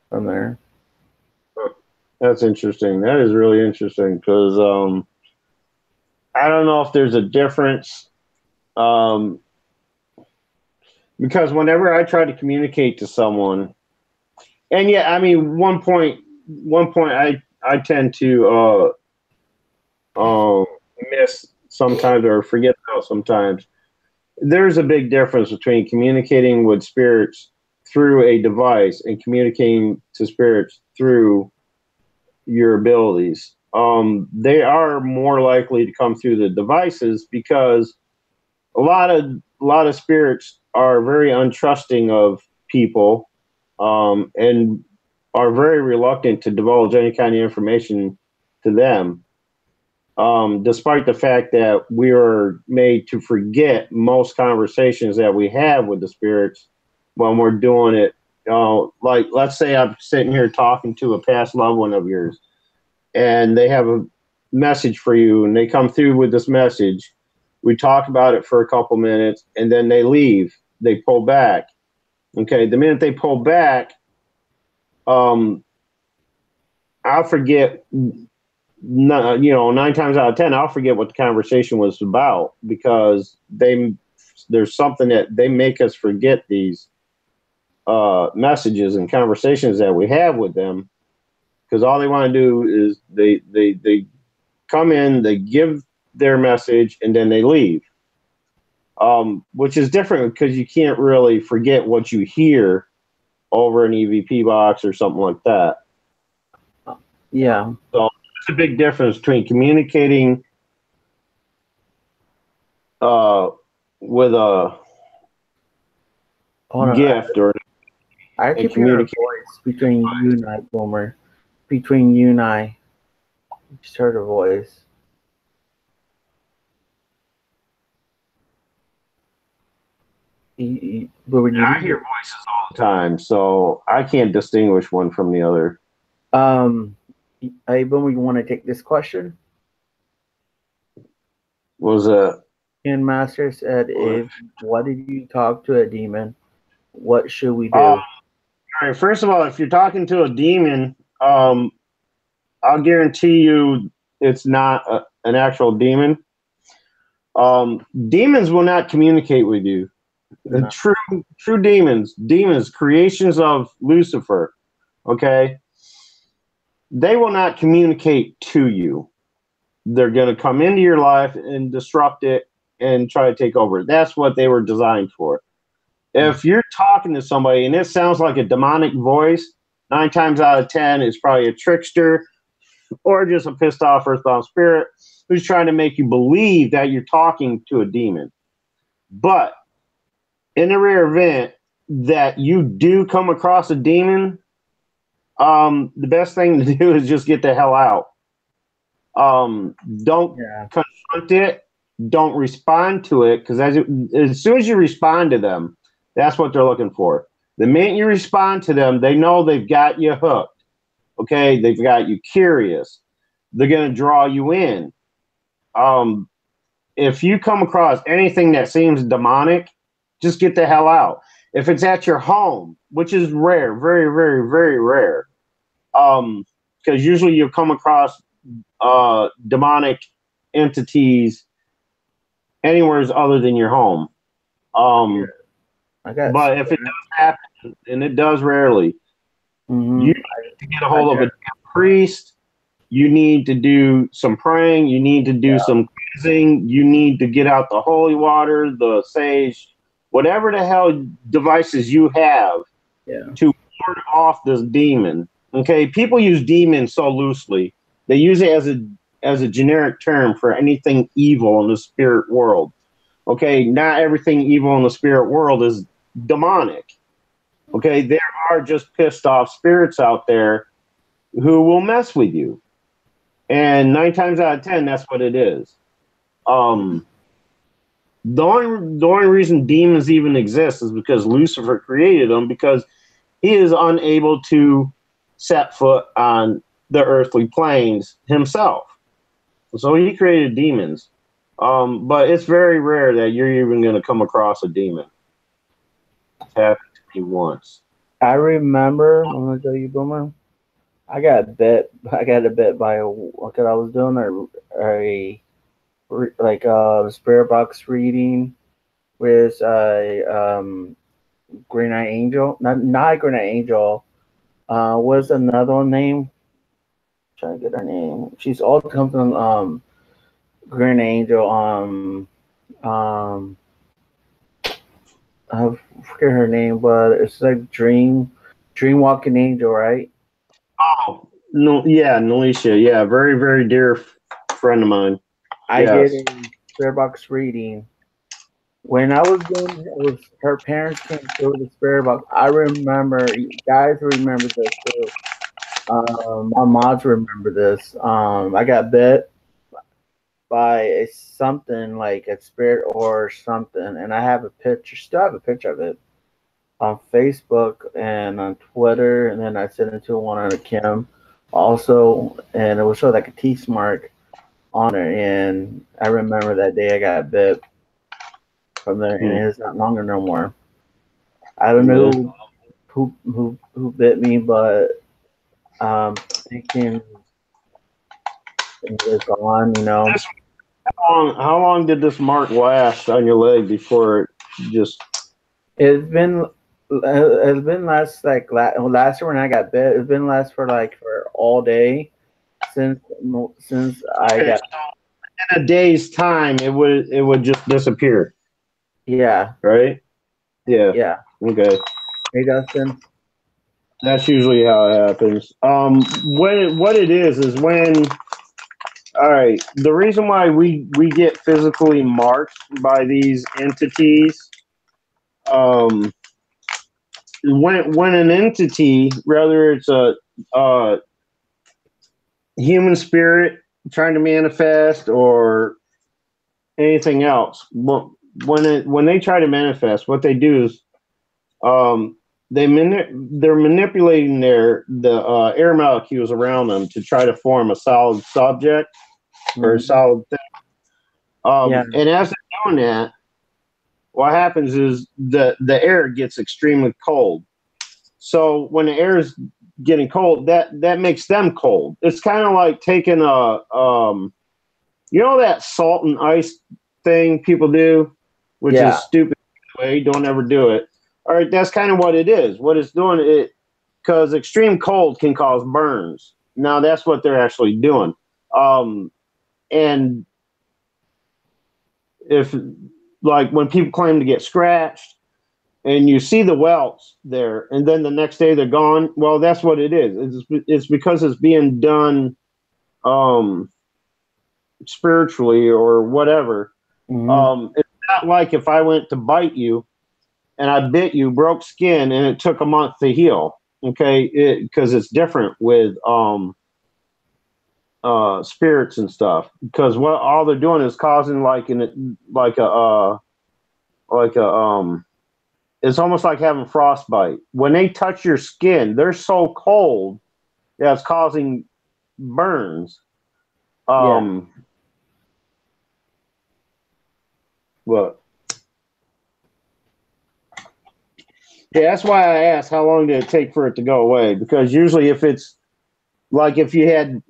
from there. That's interesting. That is really interesting because I don't know if there's a difference. Because whenever I try to communicate to someone, and one point I tend to miss sometimes or forget about sometimes. There's a big difference between communicating with spirits through a device and communicating to spirits through your abilities. They are more likely to come through the devices because a lot of spirits are very untrusting of people, and are very reluctant to divulge any kind of information to them. Despite the fact that we are made to forget most conversations that we have with the spirits when we're doing it. Like, let's say I'm sitting here talking to a past loved one of yours, and they have message for you, and they come through with this message. We talk about it for a couple minutes, and then they leave. They pull back. Okay, the minute they pull back, I'll forget. 9 times out of 10, I'll forget what the conversation was about, because there's something that they make us forget these messages and conversations that we have with them, because all they want to do is they come in, they give their message, and then they leave. Which is different, because you can't really forget what you hear over an EVP box or something like that. Yeah. So it's a big difference between communicating with a gift or I keep hearing a voice between you and I, Boomer. Between you and I. Just heard a voice. I hear voices all the time, so I can't distinguish one from the other. Hey, Boomer, you want to take this question? Was a Ken Master said, what did you talk to a demon? What should we do? All right, first of all, if you're talking to a demon, I'll guarantee you it's not an actual demon. Demons will not communicate with you. No. True demons, creations of Lucifer, okay? They will not communicate to you. They're going to come into your life and disrupt it and try to take over. That's what they were designed for. If you're talking to somebody and it sounds like a demonic voice, 9 times out of 10, it's probably a trickster or just a pissed off earthbound spirit who's trying to make you believe that you're talking to a demon. But in the rare event that you do come across a demon, the best thing to do is just get the hell out. Don't confront it. Don't respond to it, because as soon as you respond to them, that's what they're looking for. The minute you respond to them, they know they've got you hooked. Okay, they've got you curious. They're going to draw you in. If you come across anything that seems demonic, just get the hell out. If it's at your home, which is rare, very, very, very rare, because usually you'll come across demonic entities anywhere other than your home. But if it does happen, and it does rarely, you need to get a hold of a priest. You need to do some praying. You need to do some cleansing. You need to get out the holy water, the sage, whatever the hell devices you have to ward off this demon. Okay, people use demon so loosely. They use it as a generic term for anything evil in the spirit world. Okay, not everything evil in the spirit world is demonic. Okay, there are just pissed off spirits out there who will mess with you. And 9 times out of 10, that's what it is. The only reason demons even exist is because Lucifer created them, because he is unable to set foot on the earthly planes himself. So he created demons. But it's very rare that you're even going to come across a demon. It's happened to me once. I remember, I'm going to tell you, Boomer, I got a bit by because I was doing a spirit box reading with Green Eye Angel. Not Green Eye Angel. What's another one name? I'm trying to get her name. She's all come from Green Angel. I forget her name, but it's like Dream Walking Angel, right? Oh no, yeah, Nelisha, yeah, very, very dear friend of mine. I did a spirit box reading. When I was doing it, was her parents came through the spirit box. I remember, you guys remember this too. My mods remember this. I got bit by something like a spirit or something, and I have a picture. Still have a picture of it on Facebook and on Twitter, and then I sent it to one on a Kim also, and it was sort of like a teeth mark. on it, and I remember that day I got bit from there, and it's not longer no more. I don't know who bit me, but thinking it was gone, you know. How long did this mark last on your leg before it just? It's been last like last year when I got bit. It's been last for all day since I got. In a day's time, it would just disappear. Yeah. Right. Yeah. Yeah. Okay. Hey, Dustin. That's usually how it happens. What it is when. All right. The reason why we get physically marked by these entities, when an entity, whether it's a human spirit trying to manifest or anything else, when they try to manifest, what they do is, they're manipulating the air molecules around them to try to form a solid subject or a solid thing. And as they're doing that, what happens is the air gets extremely cold. So when the air is getting cold, that makes them cold. It's kind of like taking that salt and ice thing people do, which is stupid anyway. Don't ever do it. All right, that's kind of what it is. What it's doing, because extreme cold can cause burns. Now that's what they're actually doing. And if, like, when people claim to get scratched and you see the welts there and then the next day they're gone, well, that's what it is. It's because it's being done spiritually or whatever. It's not like if I went to bite you and I bit you, broke skin, and it took a month to heal. Okay, because it's different with spirits and stuff. Because what all they're doing is causing it's almost like having frostbite. When they touch your skin, they're so cold that it's causing burns. What? Yeah, that's why I asked how long did it take for it to go away? Because usually, if it's like if you had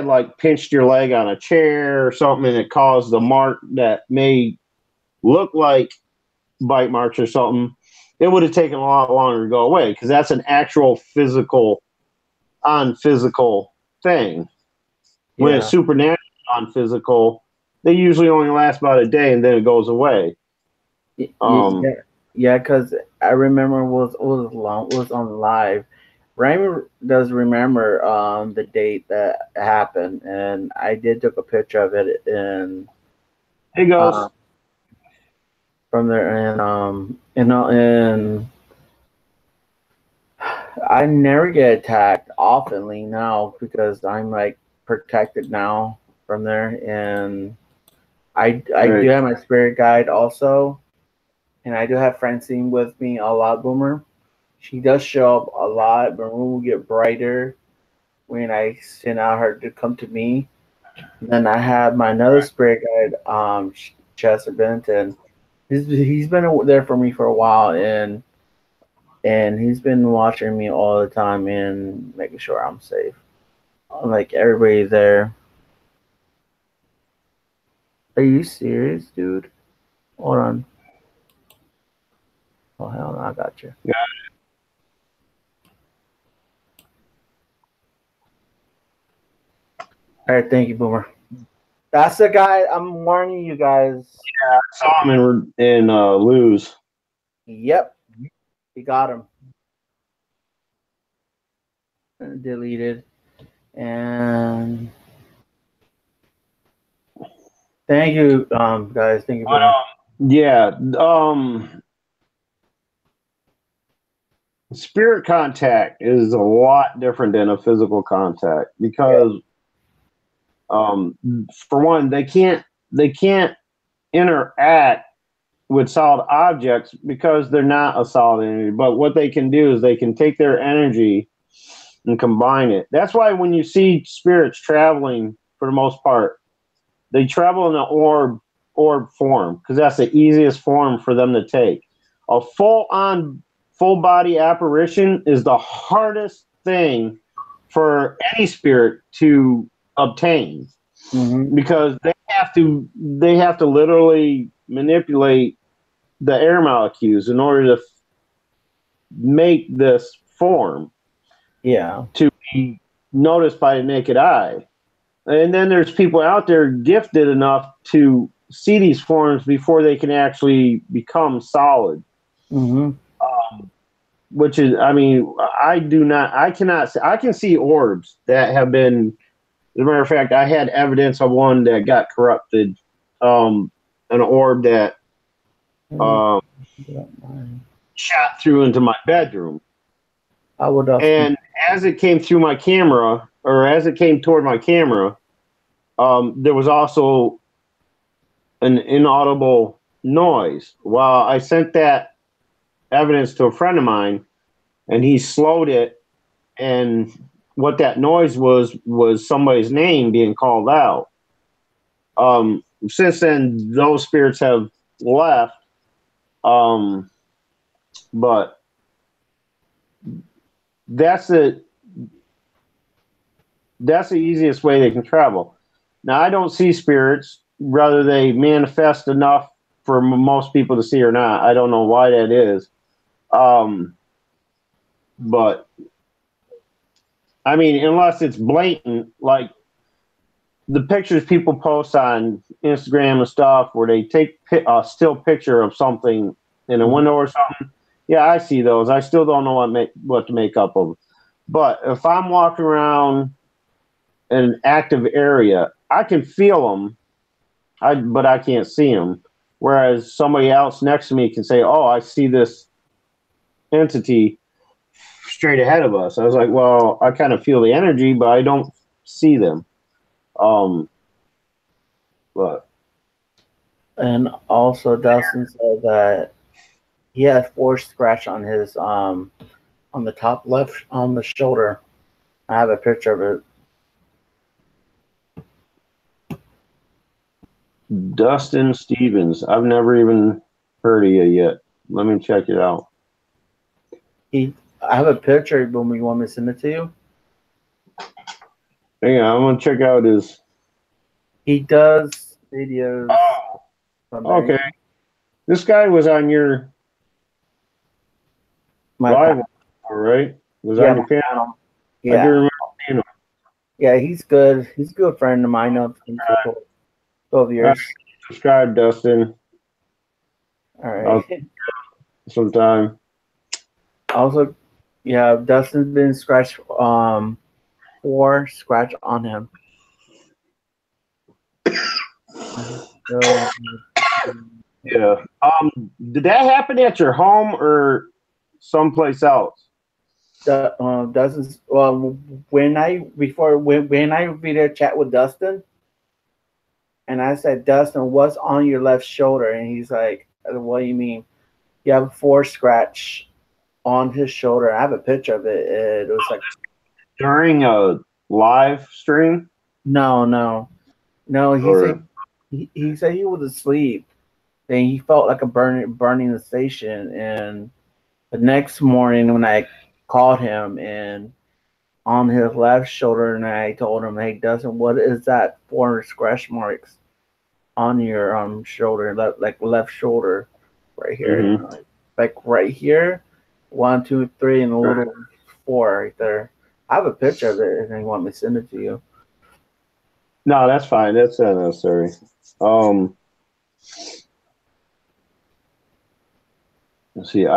like pinched your leg on a chair or something and it caused a mark that may look like bite marks or something, it would have taken a lot longer to go away because that's an actual physical thing. When it's supernatural non-physical, they usually only last about a day and then it goes away. Yeah, because I remember was on live. Raymond does remember the date that happened, and I did took a picture of it and it goes from there, and I never get attacked oftenly now because I'm like protected now from there, and I do have my spirit guide also. And I do have Francine with me a lot, Boomer. She does show up a lot, but when we get brighter, when I send out her to come to me. And then I have my another spirit guide, Chester Benton. He's been there for me for a while, and he's been watching me all the time and making sure I'm safe. Like everybody there. Are you serious, dude? Hold on. Oh, hell no, I got you. Yeah. All right, thank you, Boomer. That's the guy. I'm warning you guys. Yeah, I saw him in Lose. Yep. He got him. Deleted. And thank you, guys. Thank you, Boomer. Yeah. Spirit contact is a lot different than a physical contact because, for one, they can't interact with solid objects because they're not a solid energy. But what they can do is they can take their energy and combine it. That's why when you see spirits traveling, for the most part, they travel in an orb form because that's the easiest form for them to take. A full body apparition is the hardest thing for any spirit to obtain because they have to literally manipulate the air molecules in order to make this form. Yeah. To be noticed by the naked eye. And then there's people out there gifted enough to see these forms before they can actually become solid. Which is, I mean, I can see orbs that have been, as a matter of fact, I had evidence of one that got corrupted, an orb that shot through into my bedroom. And as it came through my camera, or as it came toward my camera, there was also an inaudible noise. Well, I sent that evidence to a friend of mine, and he slowed it, and what that noise was somebody's name being called out. Since then, those spirits have left, but that's the easiest way they can travel. Now, I don't see spirits, whether they manifest enough for most people to see or not. I don't know why that is. But I mean, unless it's blatant, like the pictures people post on Instagram and stuff where they take a still picture of something in a window or something. Yeah, I see those. I still don't know what to make up of. But if I'm walking around an active area, I can feel them, but I can't see them. Whereas somebody else next to me can say, "Oh, I see this entity straight ahead of us." I was like, "Well, I kind of feel the energy, but I don't see them." But and also Dustin said that he had 4 scratch on his on the top left on the shoulder. I have a picture of it. Dustin Stevens. I've never even heard of you yet. Let me check it out. I have a picture. When you want me to send it to you? Yeah, I'm gonna check out his. He does videos. Oh, okay. This guy was on your live, right? Was on your panel. Yeah. I do remember seeing him. Yeah, he's good. He's a good friend of mine. I've been for 12 years. Subscribe, Dustin. All right. Sometime. Also, yeah, Dustin's been scratched 4 scratch on him. Yeah. Did that happen at your home or someplace else? Dustin's when I video chat with Dustin, and I said, "Dustin, what's on your left shoulder?" And he's like, "What do you mean?" You have 4 scratch on his shoulder. I have a picture of it. It was like during a live stream. No. He said he was asleep. Then he felt like a burning the station, and the next morning when I called him and on his left shoulder, and I told him, "Hey, Dustin, what is that 4 scratch marks on your shoulder, left shoulder, right here, like right here, 1, 2, 3, and a little 4 right there." I have a picture of it, if you want me to send it to you. No, that's fine. That's not necessary. Let's see.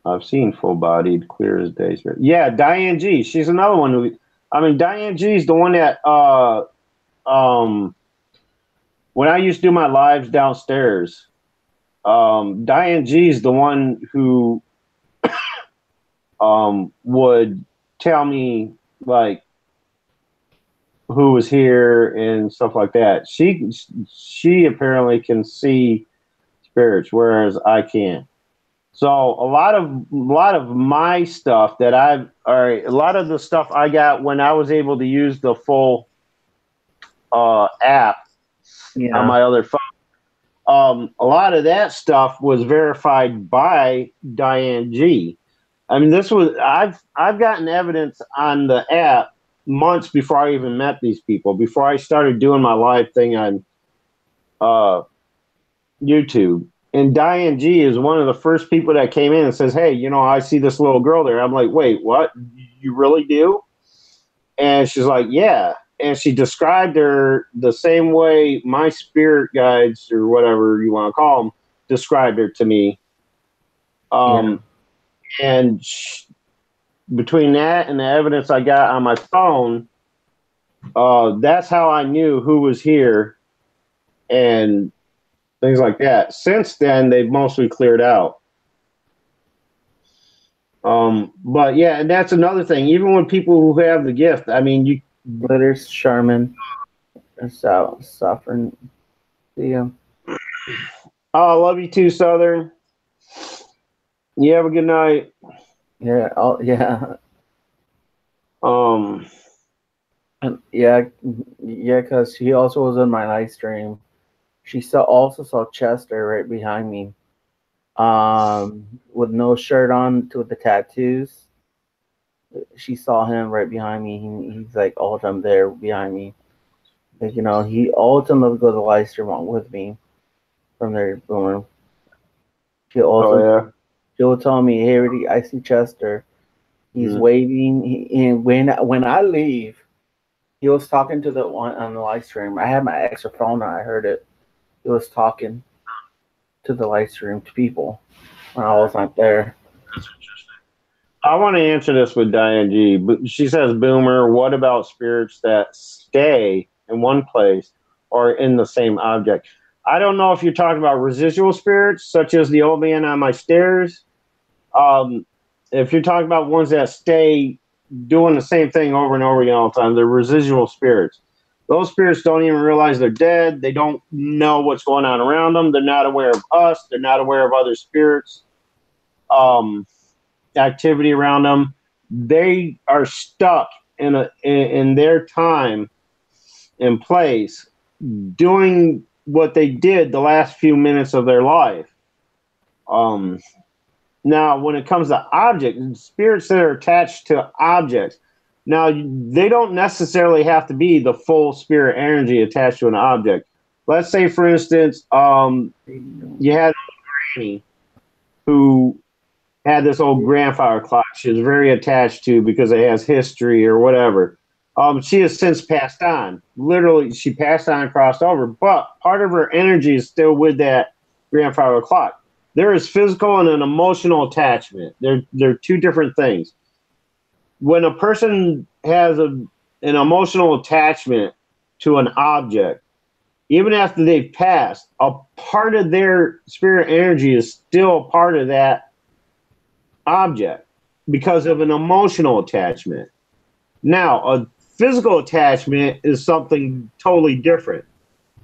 I've seen full bodied, clear as day. Yeah, Diane G. She's another one who. I mean, Diane G. is the one that. When I used to do my lives downstairs, Diane G. is the one who would tell me like who was here and stuff like that. She apparently can see spirits, whereas I can't. So a lot of my stuff that a lot of the stuff I got when I was able to use the full app on my other phone. A lot of that stuff was verified by Diane G. I mean, I've gotten evidence on the app months before I even met these people, before I started doing my live thing on YouTube. And Diane G is one of the first people that came in and says, hey, you know, I see this little girl there. I'm like, wait, what? You really do? And she's like, yeah. And she described her the same way my spirit guides, or whatever you want to call them, described her to me. And between that and the evidence I got on my phone, that's how I knew who was here and things like that. Since then, they've mostly cleared out. But yeah, and that's another thing. Even when people who have the gift, I mean, Glitters, Charmin, Suffering. See ya. Oh, love you too, Southern. You have a good night. Yeah. Oh, yeah. And yeah, because she also was in my live stream. She also saw Chester right behind me, with no shirt on, with the tattoos. She saw him right behind me. He's like all the time there behind me. Like, you know, he all the time would go to the live stream with me from there. Boomer. She'll tell me, hey, Rudy, I see Chester. He's waving. And when I leave, he was talking to the one on the live stream. I had my extra phone and I heard it. He was talking to the live stream to people when I was not there. I want to answer this with Diane G. But she says, Boomer, what about spirits that stay in one place or in the same object? I don't know if you're talking about residual spirits, such as the old man on my stairs. If you're talking about ones that stay doing the same thing over and over again all the time, they're residual spirits. Those spirits don't even realize they're dead. They don't know what's going on around them. They're not aware of us. They're not aware of other spirits. Activity around them. They are stuck in their time and place doing what they did the last few minutes of their life. Now, when it comes to objects, spirits that are attached to objects, now they don't necessarily have to be the full spirit energy attached to an object. Let's say, for instance, you had a granny who had this old grandfather clock she was very attached to because it has history or whatever. She has since passed on. Literally, she passed on and crossed over, but part of her energy is still with that grandfather clock. There is physical and an emotional attachment. They're two different things. When a person has an emotional attachment to an object, even after they've passed, a part of their spirit energy is still a part of that object because of an emotional attachment. Now, a physical attachment is something totally different.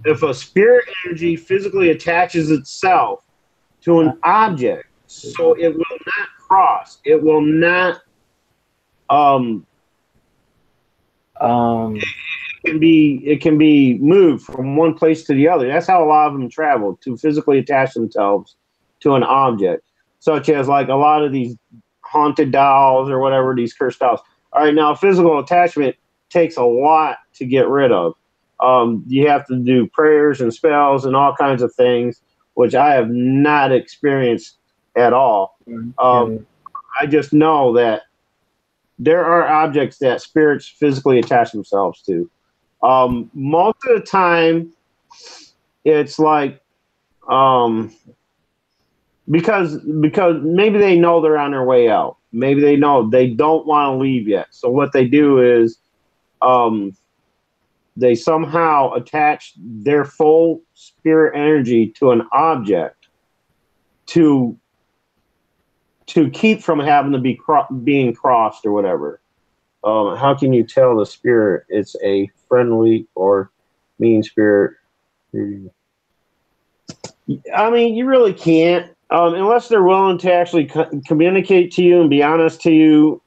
If a spirit energy physically attaches itself to an object, so it will not cross, it will not it can be moved from one place to the other. That's how a lot of them travel, to physically attach themselves to an object, such as like a lot of these haunted dolls or whatever, these cursed dolls. All right, now physical attachment takes a lot to get rid of. You have to do prayers and spells and all kinds of things, which I have not experienced at all. I just know that there are objects that spirits physically attach themselves to. Most of the time, it's like because maybe they know they're on their way out. Maybe they know they don't want to leave yet. So what they do is they somehow attach their full spirit energy to an object to keep from having to be being crossed or whatever. How can you tell the spirit it's a friendly or mean spirit? I mean, you really can't, unless they're willing to actually communicate to you and be honest to you.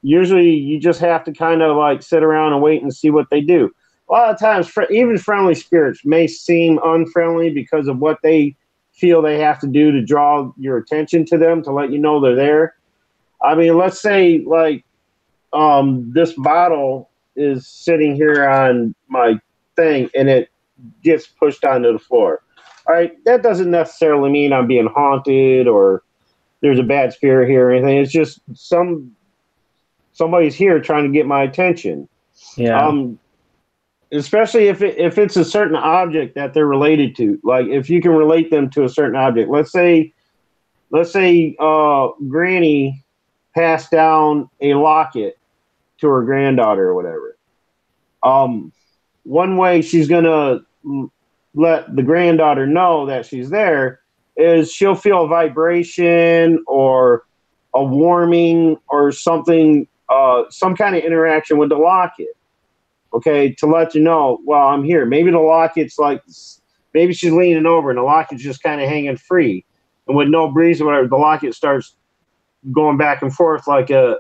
Usually you just have to kind of like sit around and wait and see what they do. a lot of times, even friendly spirits may seem unfriendly because of what they feel they have to do to draw your attention to them, to let you know they're there. I mean, let's say like this bottle is sitting here on my thing and it gets pushed onto the floor. All right, that doesn't necessarily mean I'm being haunted or there's a bad spirit here or anything. It's just somebody's here trying to get my attention. Yeah. Especially if it's a certain object that they're related to. Like if you can relate them to a certain object. Let's say Granny passed down a locket to her granddaughter or whatever. One way she's gonna let the granddaughter know that she's there is she'll feel a vibration or a warming or something, some kind of interaction with the locket. Okay, to let you know, well, I'm here. Maybe the locket's like, maybe she's leaning over and the locket's just kind of hanging free. And with no breeze or whatever, the locket starts going back and forth like a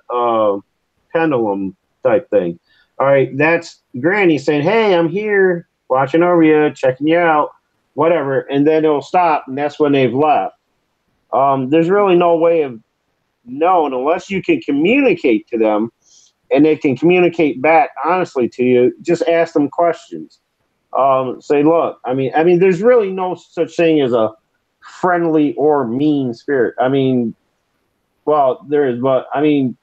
pendulum type thing. All right, that's Granny saying, hey, I'm here, watching over you, checking you out, whatever. And then it'll stop, and that's when they've left. There's really no way of knowing unless you can communicate to them and they can communicate back honestly to you. Just ask them questions. Say, look, I mean, there's really no such thing as a friendly or mean spirit. I mean, well, there is, but I mean,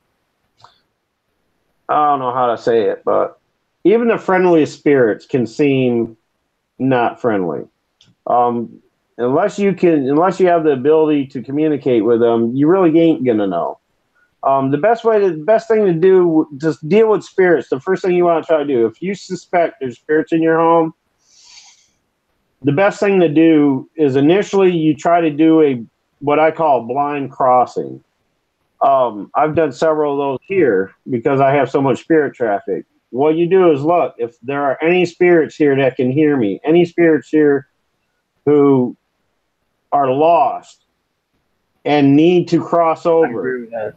I don't know how to say it, but even the friendliest spirits can seem not friendly. Unless you have the ability to communicate with them, you really ain't gonna know. The best thing to do, just deal with spirits. The first thing you want to try to do, if you suspect there's spirits in your home, the best thing to do is initially you try to do what I call blind crossing. I've done several of those here because I have so much spirit traffic. What you do is look, if there are any spirits here that can hear me, any spirits here who are lost and need to cross over. I agree with that.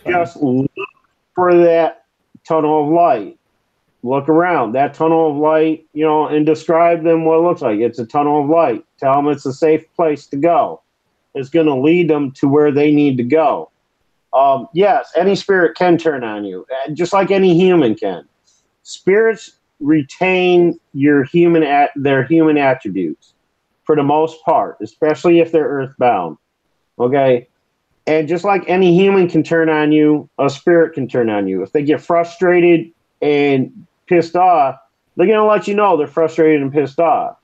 Just look for that tunnel of light. Look around that tunnel of light, and describe them what it looks like. It's a tunnel of light. Tell them it's a safe place to go. It's going to lead them to where they need to go. Yes, any spirit can turn on you, just like any human can. Spirits retain their human attributes for the most part, especially if they're earthbound. Okay? And just like any human can turn on you, a spirit can turn on you. If they get frustrated and pissed off, they're going to let you know they're frustrated and pissed off.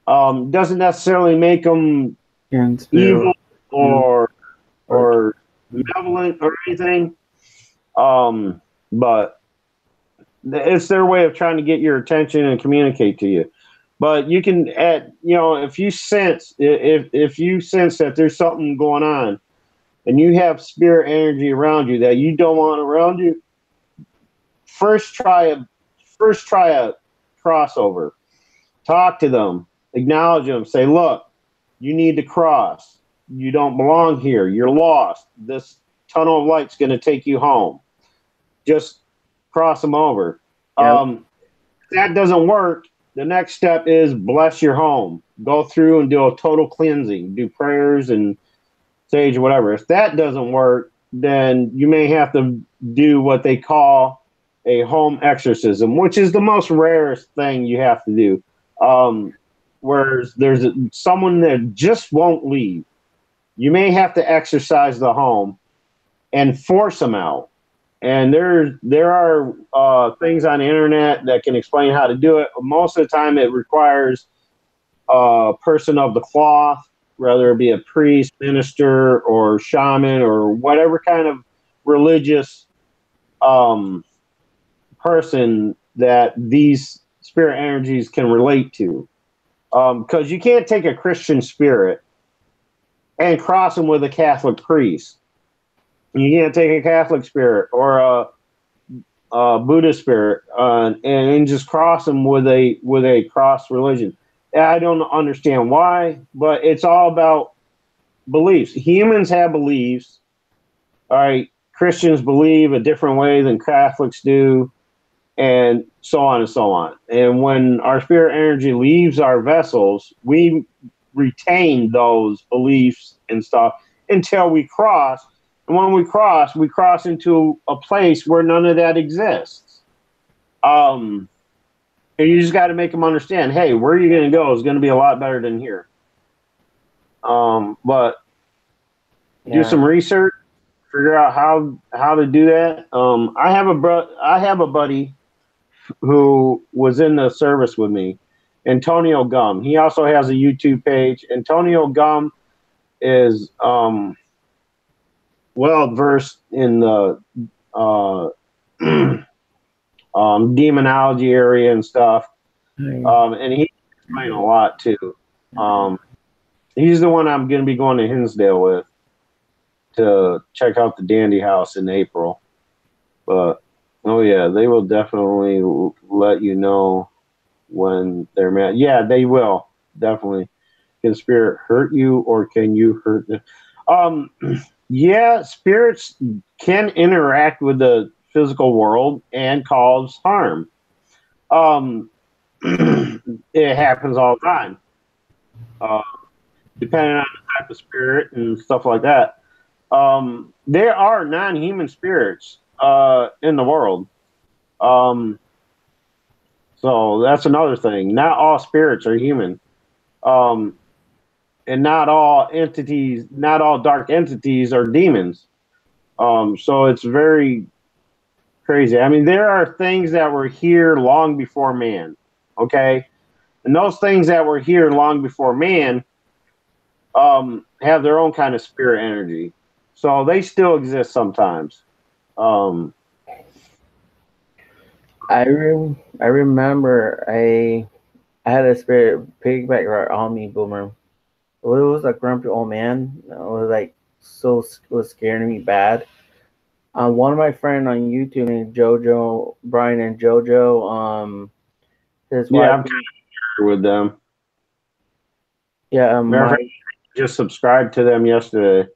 Doesn't necessarily make them evil or malevolent or anything. But it's their way of trying to get your attention and communicate to you. But you can if you sense that there's something going on and you have spirit energy around you that you don't want around you, first try a crossover. Talk to them, acknowledge them, say, look, you need to cross. You don't belong here. You're lost. This tunnel of light's going to take you home. Just cross them over. Yep. If that doesn't work, the next step is bless your home. Go through and do a total cleansing. Do prayers and sage or whatever. If that doesn't work, then you may have to do what they call a home exorcism, which is the most rarest thing you have to do. Where there's someone that just won't leave. You may have to exorcise the home and force them out. And there are things on the internet that can explain how to do it. Most of the time it requires a person of the cloth, whether it be a priest, minister, or shaman, or whatever kind of religious person that these spirit energies can relate to. Because you can't take a Christian spirit and cross them with a Catholic priest. You can't take a Catholic spirit or a Buddhist spirit and just cross them with a cross religion. I don't understand why, but it's all about beliefs. Humans have beliefs. All right, Christians believe a different way than Catholics do. and so on and so on. And when our spirit energy leaves our vessels, we retain those beliefs and stuff until we cross. And when we cross into a place where none of that exists. And you just got to make them understand, hey, where you're going to go is going to be a lot better than here. But do some research, figure out how to do that. I have a buddy who was in the service with me, Antonio Gum. He also has a YouTube page. Antonio Gum is well versed in the demonology area and stuff. And he explains a lot too. He's the one I'm going to be going to Hinsdale with to check out the Dandy House in April. But oh yeah, they will definitely let you know when they're mad. Yeah, they will definitely. Can spirit hurt you, or can you hurt them? Yeah, spirits can interact with the physical world and cause harm. It happens all the time, depending on the type of spirit and stuff like that. There are non-human spirits in the world. So that's another thing. Not all spirits are human. And not all entities, not all dark entities are demons. So it's very crazy. I mean, there are things that were here long before man. Okay. And those things that were here long before man have their own kind of spirit energy. So they still exist sometimes. I remember I had a spirit piggyback right on me, Boomer. It was a grumpy old man. It was like was scaring me bad. One of my friends on YouTube named JoJo, Brian and JoJo, his wife. I'm kind of with them. Yeah, just subscribed to them yesterday.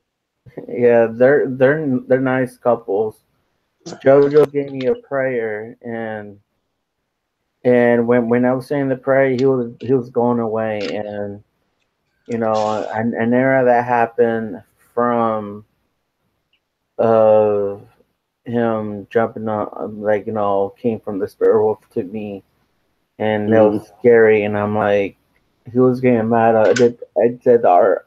Yeah, they're nice couples. JoJo gave me a prayer, and when I was saying the prayer, he was going away, and you know, an era that happened from him jumping on, like, you know, came from the spirit world to me, and that was scary. And I'm like, he was getting mad. I said our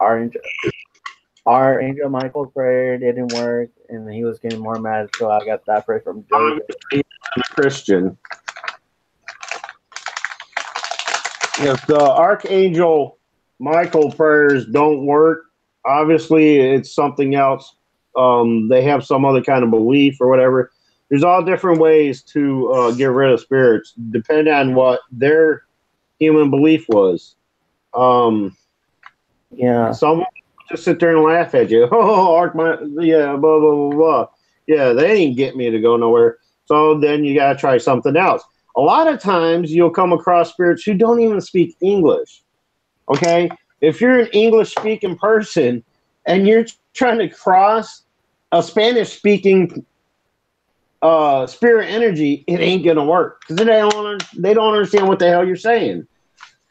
Angel Michael prayer didn't work, and he was getting more mad. So I got that prayer from JoJo. I'm a Christian. If the Archangel Michael prayers don't work, obviously it's something else. They have some other kind of belief or whatever. There's all different ways to get rid of spirits, depending on what their human belief was. Yeah. Someone just sit there and laugh at you. Oh, yeah, blah, blah, blah, blah. Yeah, they ain't get me to go nowhere. So then you got to try something else. A lot of times you'll come across spirits who don't even speak English. Okay? If you're an English-speaking person and you're trying to cross a Spanish-speaking spirit energy, it ain't going to work because they don't understand what the hell you're saying.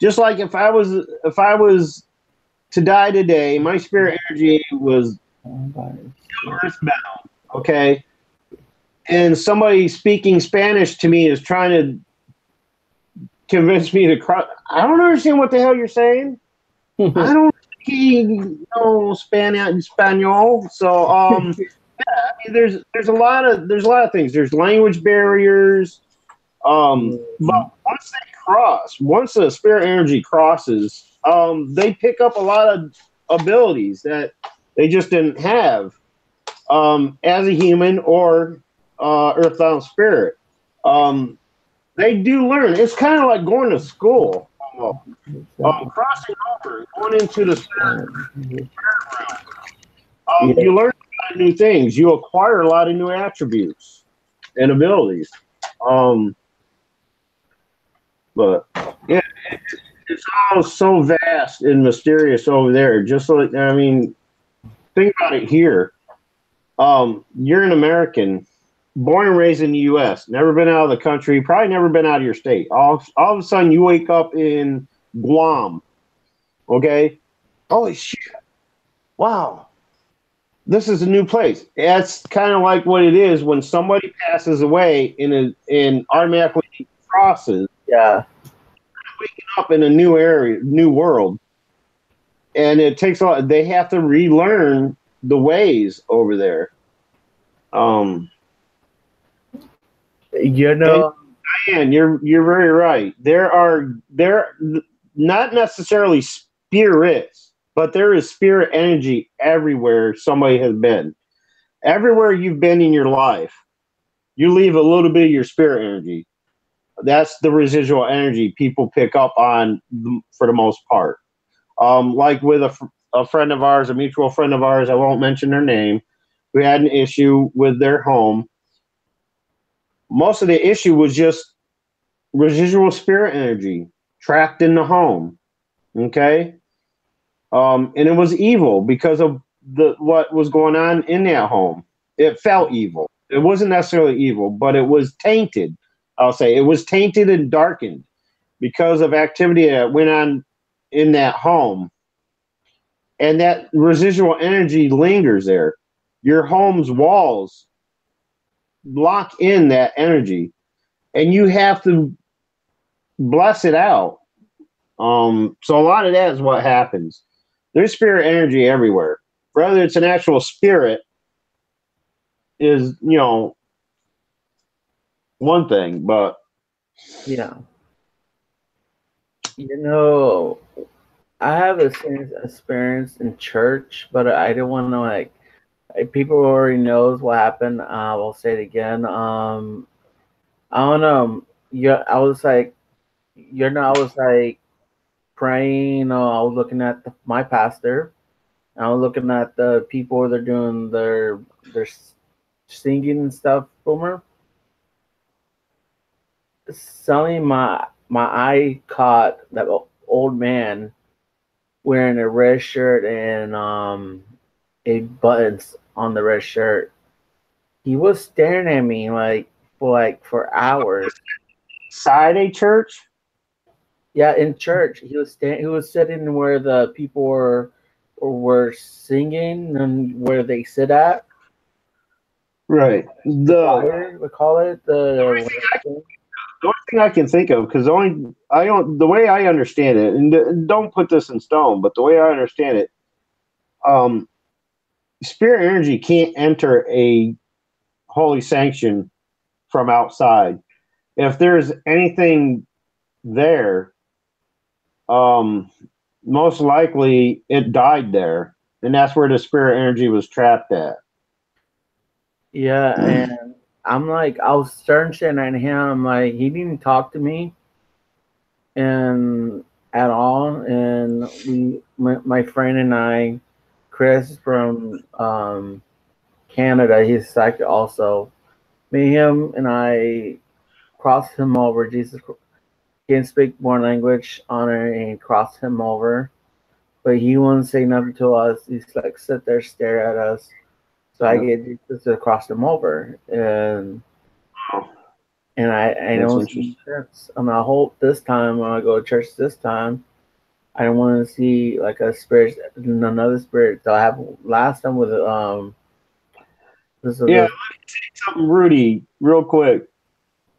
Just like if I was to die today, my spirit energy was earthbound, okay? And somebody speaking Spanish to me is trying to convince me to cross. I don't understand what the hell you're saying. I don't know Spanish. So, yeah, I mean, there's a lot of things. There's language barriers. But once the spirit energy crosses, they pick up a lot of abilities that they just didn't have as a human or earthbound spirit. They do learn. It's kind of like going to school. Crossing over, going into the spirit realm. You learn a lot of new things. You acquire a lot of new attributes and abilities. But yeah, it's all so vast and mysterious over there. Just like, I mean, think about it here. You're an American. born and raised in the U.S., never been out of the country, probably never been out of your state. All of a sudden, you wake up in Guam. Okay, holy shit! Wow, this is a new place. That's kind of like what it is when somebody passes away in automatically crosses Yeah. up in a new area, new world, and it takes a lot. They have to relearn the ways over there. You know, And you're very right. There not necessarily spirits, but there is spirit energy everywhere somebody has been. Everywhere you've been in your life, you leave a little bit of your spirit energy. That's the residual energy people pick up on for the most part. Like with a friend of ours, a mutual friend of ours, I won't mention their name, who had an issue with their home. Most of the issue was just residual spirit energy trapped in the home. Okay. And it was evil because of what was going on in that home. It felt evil. It wasn't necessarily evil, but it was tainted. I'll say it was tainted and darkened because of activity that went on in that home. And that residual energy lingers there. Your home's walls lock in that energy, and you have to bless it out. So a lot of that is what happens. There's spirit energy everywhere. Whether it's an actual spirit is, one thing, but yeah. You know, I have the same experience in church, but I don't want to people already knows what happened. I'll say it again. I don't know. Yeah, I was like, I was like praying. I was looking at my pastor. I was looking at the people they're doing their singing and stuff. Boomer. Suddenly, my eye caught that old man wearing a red shirt and a buttons on the red shirt. He was staring at me for hours. Side a church? Yeah, in church. He was sitting where the people were singing and where they sit at. Right. Choir, we call it The only thing I can think of, because the way I understand it, and don't put this in stone, but the way I understand it, spirit energy can't enter a holy sanction from outside. If there's anything there, most likely it died there, and that's where the spirit energy was trapped at. Yeah, and I'm like, I was staring at him. I'm like, he didn't talk to me, and at all. And my friend and I, Chris from Canada, he's psychic also. Me, him, and I crossed him over. Jesus can't speak more language on it, and crossed him over, but he wouldn't say nothing to us. He's like sit there, stare at us. So I get Jesus to cross him over, and I don't see church. I hope this time when I go to church this time, I don't want to see like a spirit, another spirit. So I have last time with let me say something, Rudy, real quick.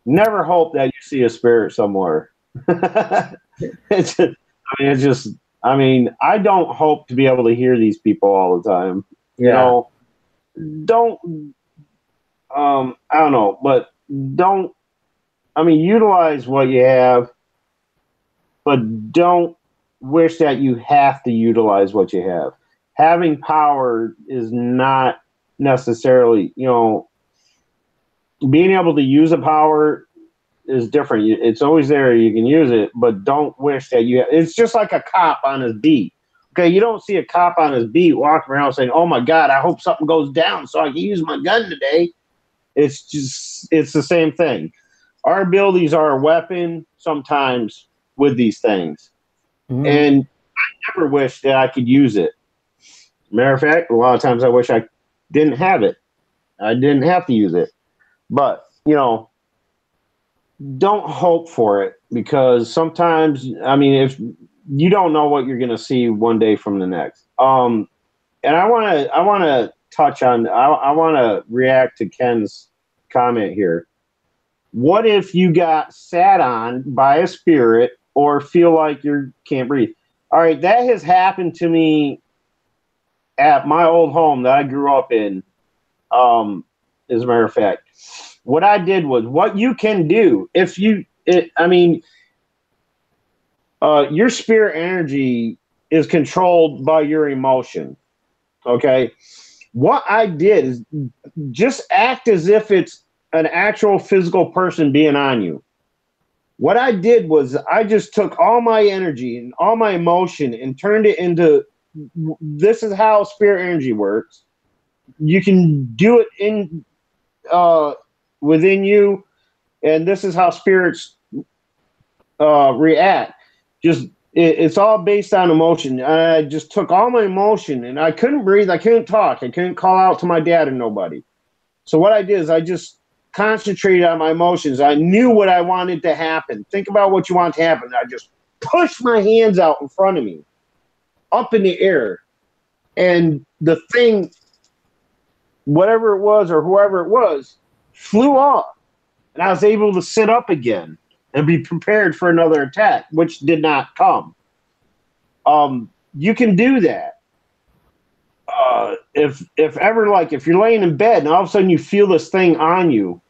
Never hope that you see a spirit somewhere. I don't hope to be able to hear these people all the time. Yeah. Don't. I don't know, but don't. Utilize what you have, but don't wish that you have to utilize what you have. Having power is not necessarily, being able to use a power is different. It's always there. You can use it, but don't wish that you have. It's just like a cop on his beat. Okay, you don't see a cop on his beat walking around saying, "Oh my God, I hope something goes down so I can use my gun today." It's the same thing. Our abilities are a weapon sometimes with these things. Mm-hmm. And I never wish that I could use it. Matter of fact, a lot of times I wish I didn't have it. I didn't have to use it. But, you know, don't hope for it, because sometimes, I mean, if you don't know what you're going to see one day from the next. And I want to touch on, I want to react to Ken's comment here. What if you got sat on by a spirit or feel like you can't breathe? All right, that has happened to me at my old home that I grew up in. As a matter of fact, what I did was, what you can do if you, your spirit energy is controlled by your emotion. Okay. What I did is just act as if it's an actual physical person being on you. What I did was I just took all my energy and all my emotion and turned it into, this is how spirit energy works. You can do it in within you, and this is how spirits react. Just it's all based on emotion. I just took all my emotion, and I couldn't breathe, I couldn't talk, I couldn't call out to my dad and nobody. So what I did is I just concentrated on my emotions. I knew what I wanted to happen. Think about what you want to happen. I just pushed my hands out in front of me, up in the air, and the thing, whatever it was or whoever it was, flew off, and I was able to sit up again and be prepared for another attack, which did not come. You can do that. If ever, like, if you're laying in bed and all of a sudden you feel this thing on you,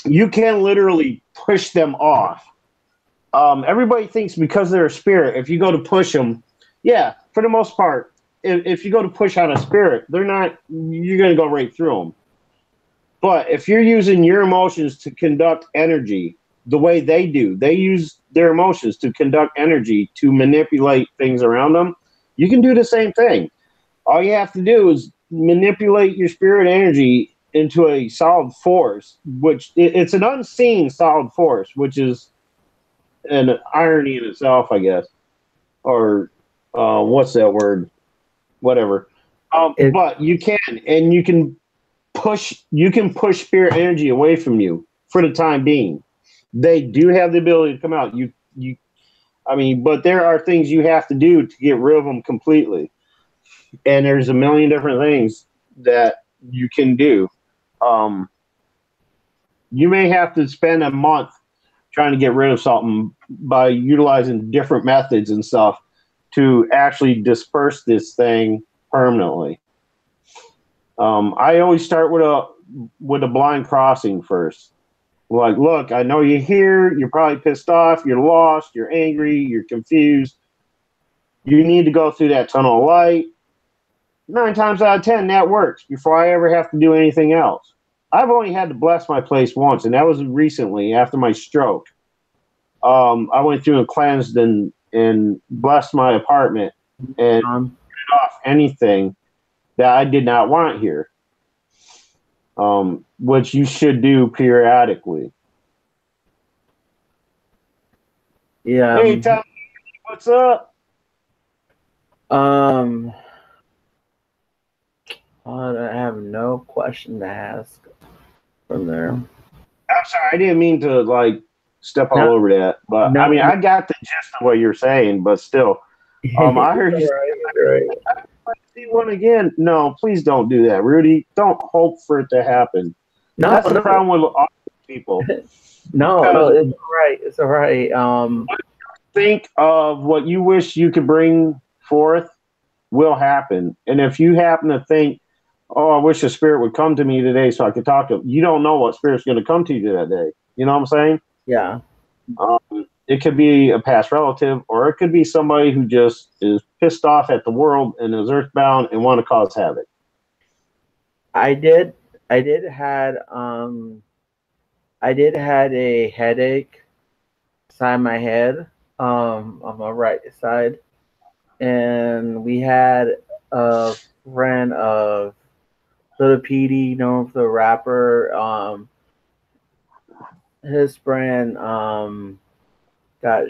you can literally push them off. Everybody thinks because they're a spirit, if you go to push them, yeah, for the most part, if you go to push on a spirit, you're going to go right through them. But if you're using your emotions to conduct energy the way they do, they use their emotions to conduct energy to manipulate things around them, you can do the same thing. All you have to do is manipulate your spirit energy into a solid force, which it's an unseen solid force, which is an irony in itself, I guess. Or what's that word? Whatever. But you can, and you can push spirit energy away from you for the time being. They do have the ability to come out. But there are things you have to do to get rid of them completely. And there's a million different things that you can do. You may have to spend a month trying to get rid of something by utilizing different methods and stuff to actually disperse this thing permanently. I always start with a blind crossing first. Like, look, I know you're here. You're probably pissed off. You're lost. You're angry. You're confused. You need to go through that tunnel of light. 9 times out of 10, that works before I ever have to do anything else. I've only had to bless my place once, and that was recently after my stroke. I went through and cleansed and blessed my apartment and got off anything that I did not want here, which you should do periodically. Yeah. Hey, Tom, what's up? I have no question to ask from there. I'm sorry, I didn't mean to step all over that, but I mean, I got the gist of what you're saying, but still, I heard you. Right. I see one again. No, please don't do that, Rudy. Don't hope for it to happen. No, that's the problem with all people. No, it's all right. It's all right. Think of what you wish you could bring forth will happen, and if you happen to think, oh, I wish a spirit would come to me today so I could talk to him, you don't know what spirit's going to come to you that day. You know what I'm saying? Yeah. It could be a past relative, or it could be somebody who just is pissed off at the world and is earthbound and want to cause havoc. I did had a headache inside my head, on my right side, and we had a friend of Little Petey, known for the rapper. His friend got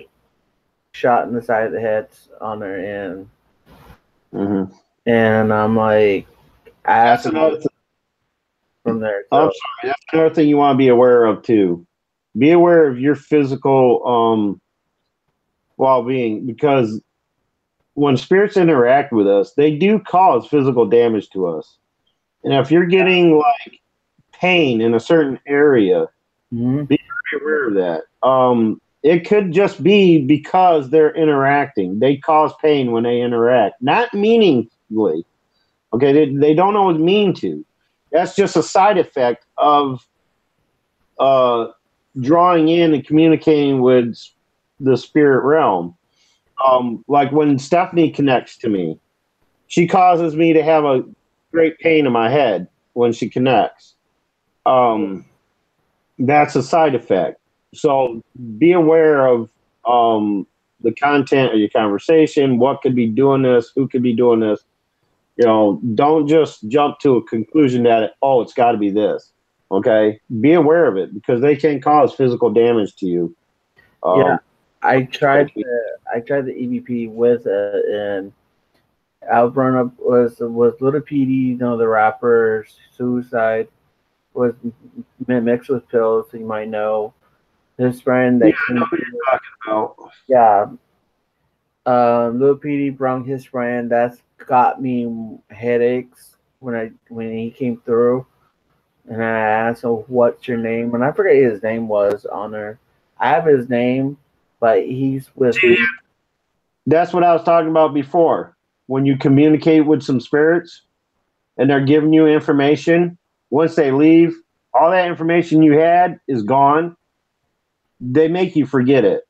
shot in the side of the head on her end. Mm-hmm. And I'm like, that's another thing. from there. I'm So, sorry. That's another thing you want to be aware of too. Be aware of your physical well-being, because when spirits interact with us, they do cause physical damage to us. And if you're getting like pain in a certain area, mhm. be very aware of that. It could just be because they're interacting. They cause pain when they interact, not meaningfully. Okay, they don't always mean to. That's just a side effect of drawing in and communicating with the spirit realm. Like when Stephanie connects to me, she causes me to have a great pain in my head when she connects. That's a side effect. So be aware of the content of your conversation, what could be doing this, who could be doing this. Don't just jump to a conclusion that, it's got to be this. Okay? Be aware of it, because they can cause physical damage to you. Yeah, I tried the EVP with it, and I was brought up was Little PD, the rapper Suicide was mixed with pills. So you might know his friend that I know who you're talking about. yeah. Little PD brought his friend. That's got me headaches when he came through, and I asked him, "What's your name?" And I forget his name was on there. I have his name, but he's with me. That's what I was talking about before. When you communicate with some spirits and they're giving you information, once they leave, all that information you had is gone. They make you forget it.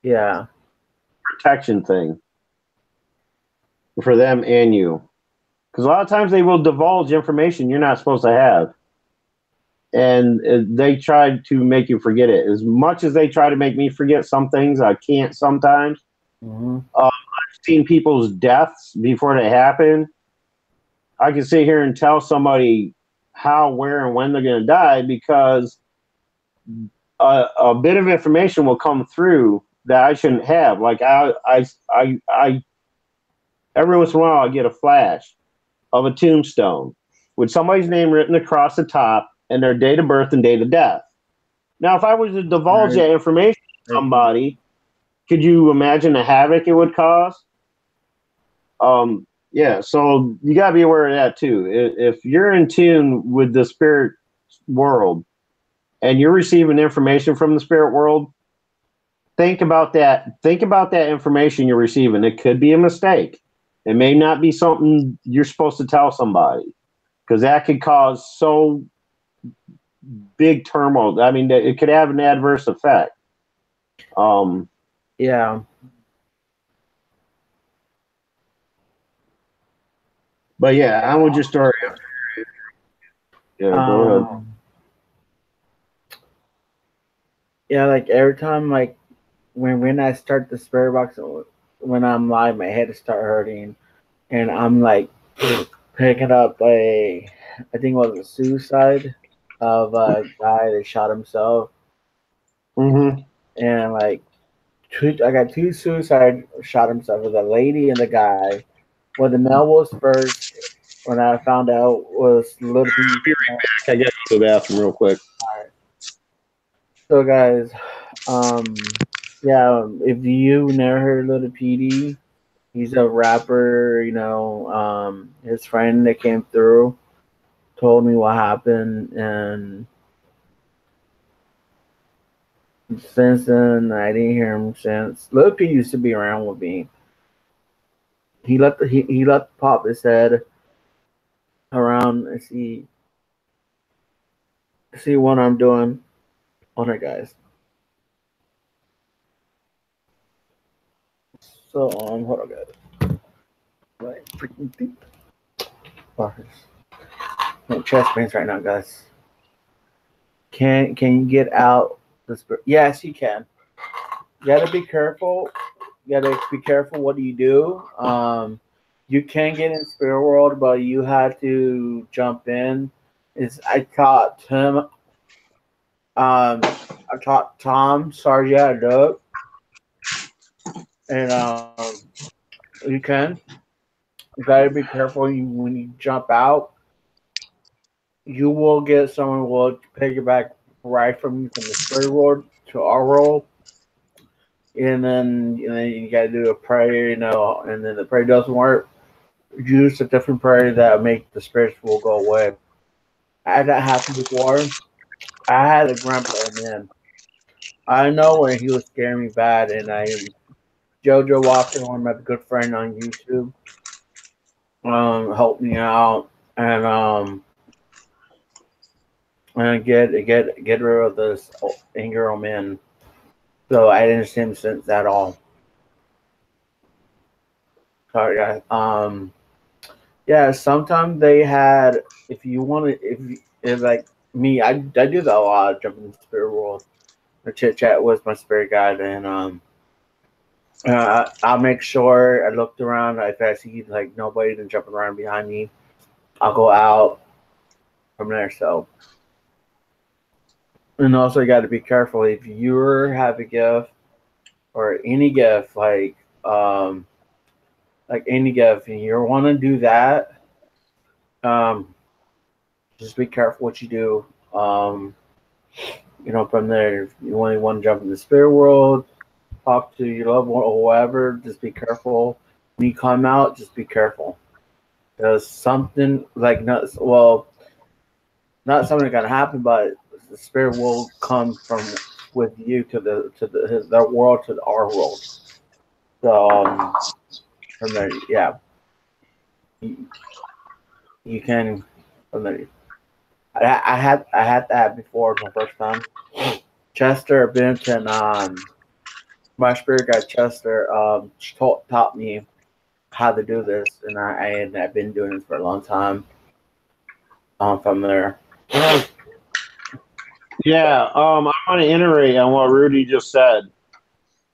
Yeah. Protection thing for them and you. Because a lot of times they will divulge information you're not supposed to have. And they try to make you forget it. As much as they try to make me forget some things, I can't sometimes. Mm-hmm. I've seen people's deaths before they happen. I can sit here and tell somebody how, where, and when they're going to die, because a bit of information will come through that I shouldn't have. Like I every once in a while I get a flash of a tombstone with somebody's name written across the top and their date of birth and date of death. Now, if I was to divulge that information to somebody, could you imagine the havoc it would cause? Yeah, so you got to be aware of that too. If you're in tune with the spirit world and you're receiving information from the spirit world, think about that. Think about that information you're receiving. It could be a mistake. It may not be something you're supposed to tell somebody, because that could cause so big turmoil. I mean, it could have an adverse effect. Yeah. But yeah, I would just start. Yeah, go ahead. Yeah, like every time, like when I start the spirit box, when I'm live, my head start hurting, and I'm like picking up I think it was a suicide of a guy that shot himself, Mm-hmm. and like I got two suicide shot himself with a lady and the guy. Well, the male was first. When I found out was little. I'll be right back. I got to go to the bathroom real quick. All right. So guys, yeah, if you never heard Little PD, he's a rapper. His friend that came through told me what happened, and since then I didn't hear him since. Little P used to be around with me. He let pop his head around. Let's see what I'm doing on it, guys. So hold on, guys. Like freaking deep. My chest pains right now, guys. Can you get out the spirit? Yes, you can. You gotta be careful. You gotta be careful what you do. You can get in spirit world, but you have to jump in. I taught Tom Sarge how to do it, and you can. You gotta be careful when you jump out. you will get someone who will piggyback right from you from the spirit world to our world, and then you got to do a prayer, and then the prayer doesn't work. Use a different prayer that make the spirits will go away. I had that happen before. I had a grandpa, man. I know when he was scaring me bad, and Jojo Walker, one of my good friend on YouTube, helped me out and get rid of this anger on man. So I didn't see him since at all. Sorry, guys. Yeah. Sometimes they had. If you want to, if like me, I do that a lot. Jump in the spirit world, or chit chat with my spirit guide, and I'll make sure I looked around. If I see like nobody then jumping around behind me, I'll go out from there. So, and also you got to be careful if you have a gift or any gift like any gift, and you want to do that, just be careful what you do. From there, if you only want to jump in the spirit world, talk to your loved one or whoever, just be careful. When you come out, just be careful. Because something like not something gonna happen, but the spirit will come from with you to their world to our world. So from there, yeah, you can from there. I had that before my first time. Chester Benton, my spirit guide Chester, taught me how to do this, and I've been doing this for a long time. From there. Yeah, I want to iterate on what Rudy just said.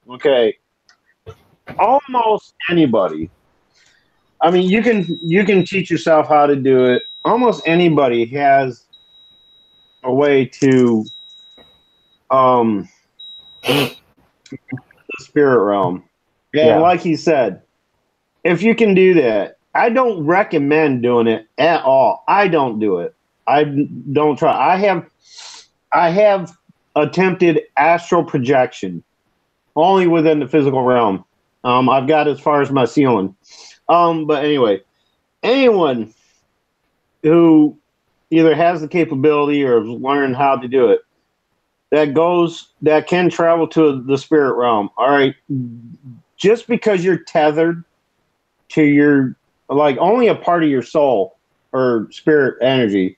Okay, almost anybody. I mean, you can teach yourself how to do it. Almost anybody has a way to the spirit realm. And like he said, if you can do that, I don't recommend doing it at all. I don't do it. I don't try. I have attempted astral projection only within the physical realm. I've got as far as my ceiling. But anyway, anyone who either has the capability or has learned how to do it, that can travel to the spirit realm. All right. Just because you're tethered to your, like, only a part of your soul or spirit energy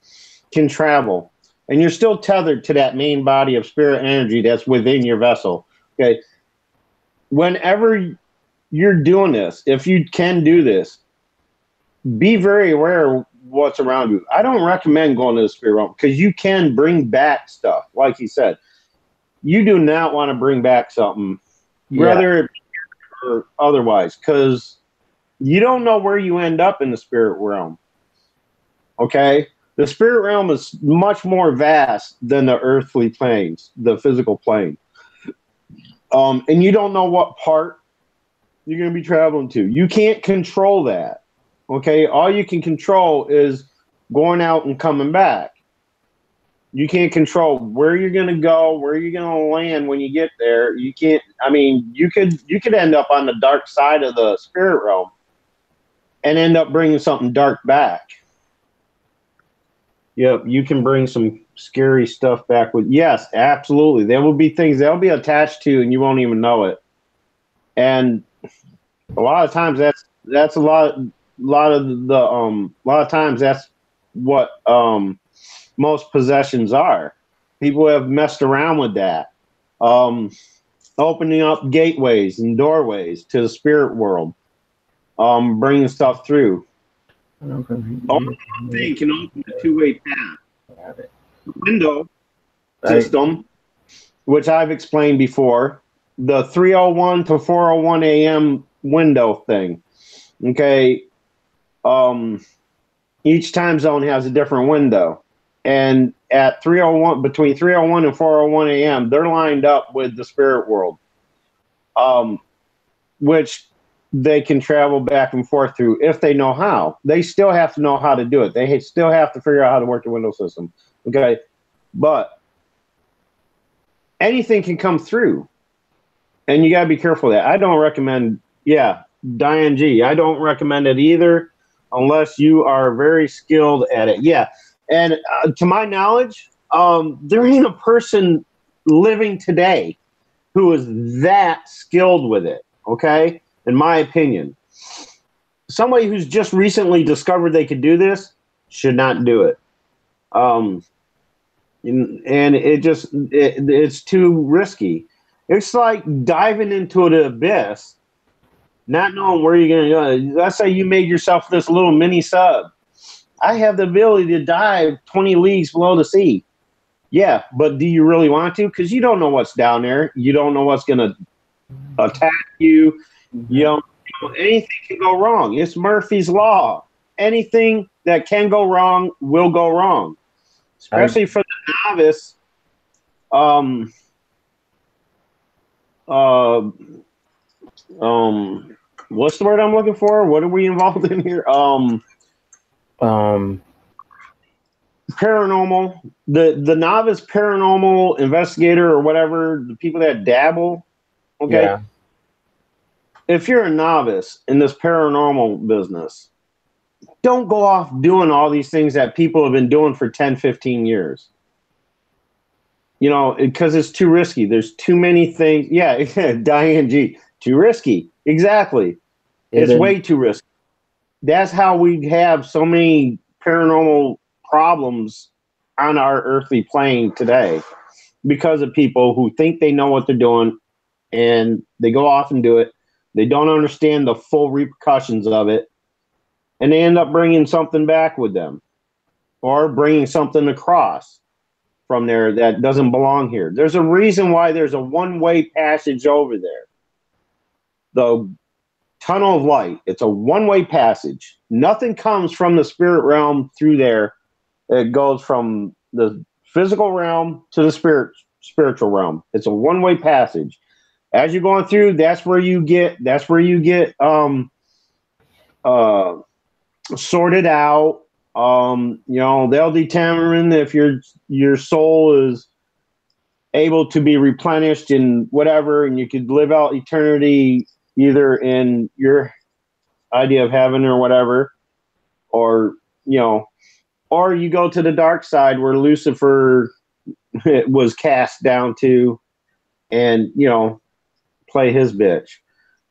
can travel, and you're still tethered to that main body of spirit energy that's within your vessel. Okay. Whenever you're doing this, if you can do this, be very aware of what's around you. I don't recommend going to the spirit realm because you can bring back stuff. Like he said, you do not want to bring back something, whether or otherwise, because you don't know where you end up in the spirit realm. Okay? The spirit realm is much more vast than the earthly planes, the physical plane. And you don't know what part you're going to be traveling to. You can't control that. Okay? All you can control is going out and coming back. You can't control where you're going to go, where you're going to land when you get there. You can't. I mean, you could end up on the dark side of the spirit realm and end up bringing something dark back. Yep, you can bring some scary stuff back with. Yes, absolutely. There will be things they'll be attached to, and you won't even know it. And a lot of times that's a lot of times that's what most possessions are. People have messed around with that, opening up gateways and doorways to the spirit world, bringing stuff through. Only one thing can open a two-way path. Window system, which I've explained before, the 3:01 to 4:01 a.m. window thing. Okay, each time zone has a different window. And at 3:01, between 3:01 and 4:01 a.m., they're lined up with the spirit world, which they can travel back and forth through if they know how. They still have to know how to do it. They still have to figure out how to work the Windows system. Okay, but anything can come through, and you got to be careful of that. I don't recommend, Diane G. I don't recommend it either unless you are very skilled at it. Yeah, and to my knowledge, there ain't a person living today who is that skilled with it, okay? In my opinion. Somebody who's just recently discovered they could do this should not do it. And it's too risky. It's like diving into the abyss, not knowing where you're going to go. Let's say you made yourself this little mini sub. I have the ability to dive 20 leagues below the sea. Yeah, but do you really want to? Because you don't know what's down there. You don't know what's going to attack you. You don't know. Anything can go wrong. It's Murphy's Law. Anything that can go wrong will go wrong. Especially for the novice. What's the word I'm looking for? What are we involved in here? Paranormal, the novice paranormal investigator or whatever, the people that dabble. Okay. Yeah. If you're a novice in this paranormal business, don't go off doing all these things that people have been doing for 10, 15 years. You know, because it's too risky. There's too many things. Yeah, Diane G. Too risky. Exactly. It's way too risky. That's how we have so many paranormal problems on our earthly plane today, because of people who think they know what they're doing and they go off and do it. They don't understand the full repercussions of it, and they end up bringing something back with them or bringing something across from there that doesn't belong here. There's a reason why there's a one-way passage over there. The tunnel of light, it's a one-way passage. Nothing comes from the spirit realm through there. It goes from the physical realm to the spiritual realm. It's a one-way passage. As you're going through, that's where you get sorted out. You know, they'll determine if your soul is able to be replenished in whatever, and you could live out eternity either in your idea of heaven or whatever, or, you know, or you go to the dark side where Lucifer was cast down to, and, you know, play his bitch.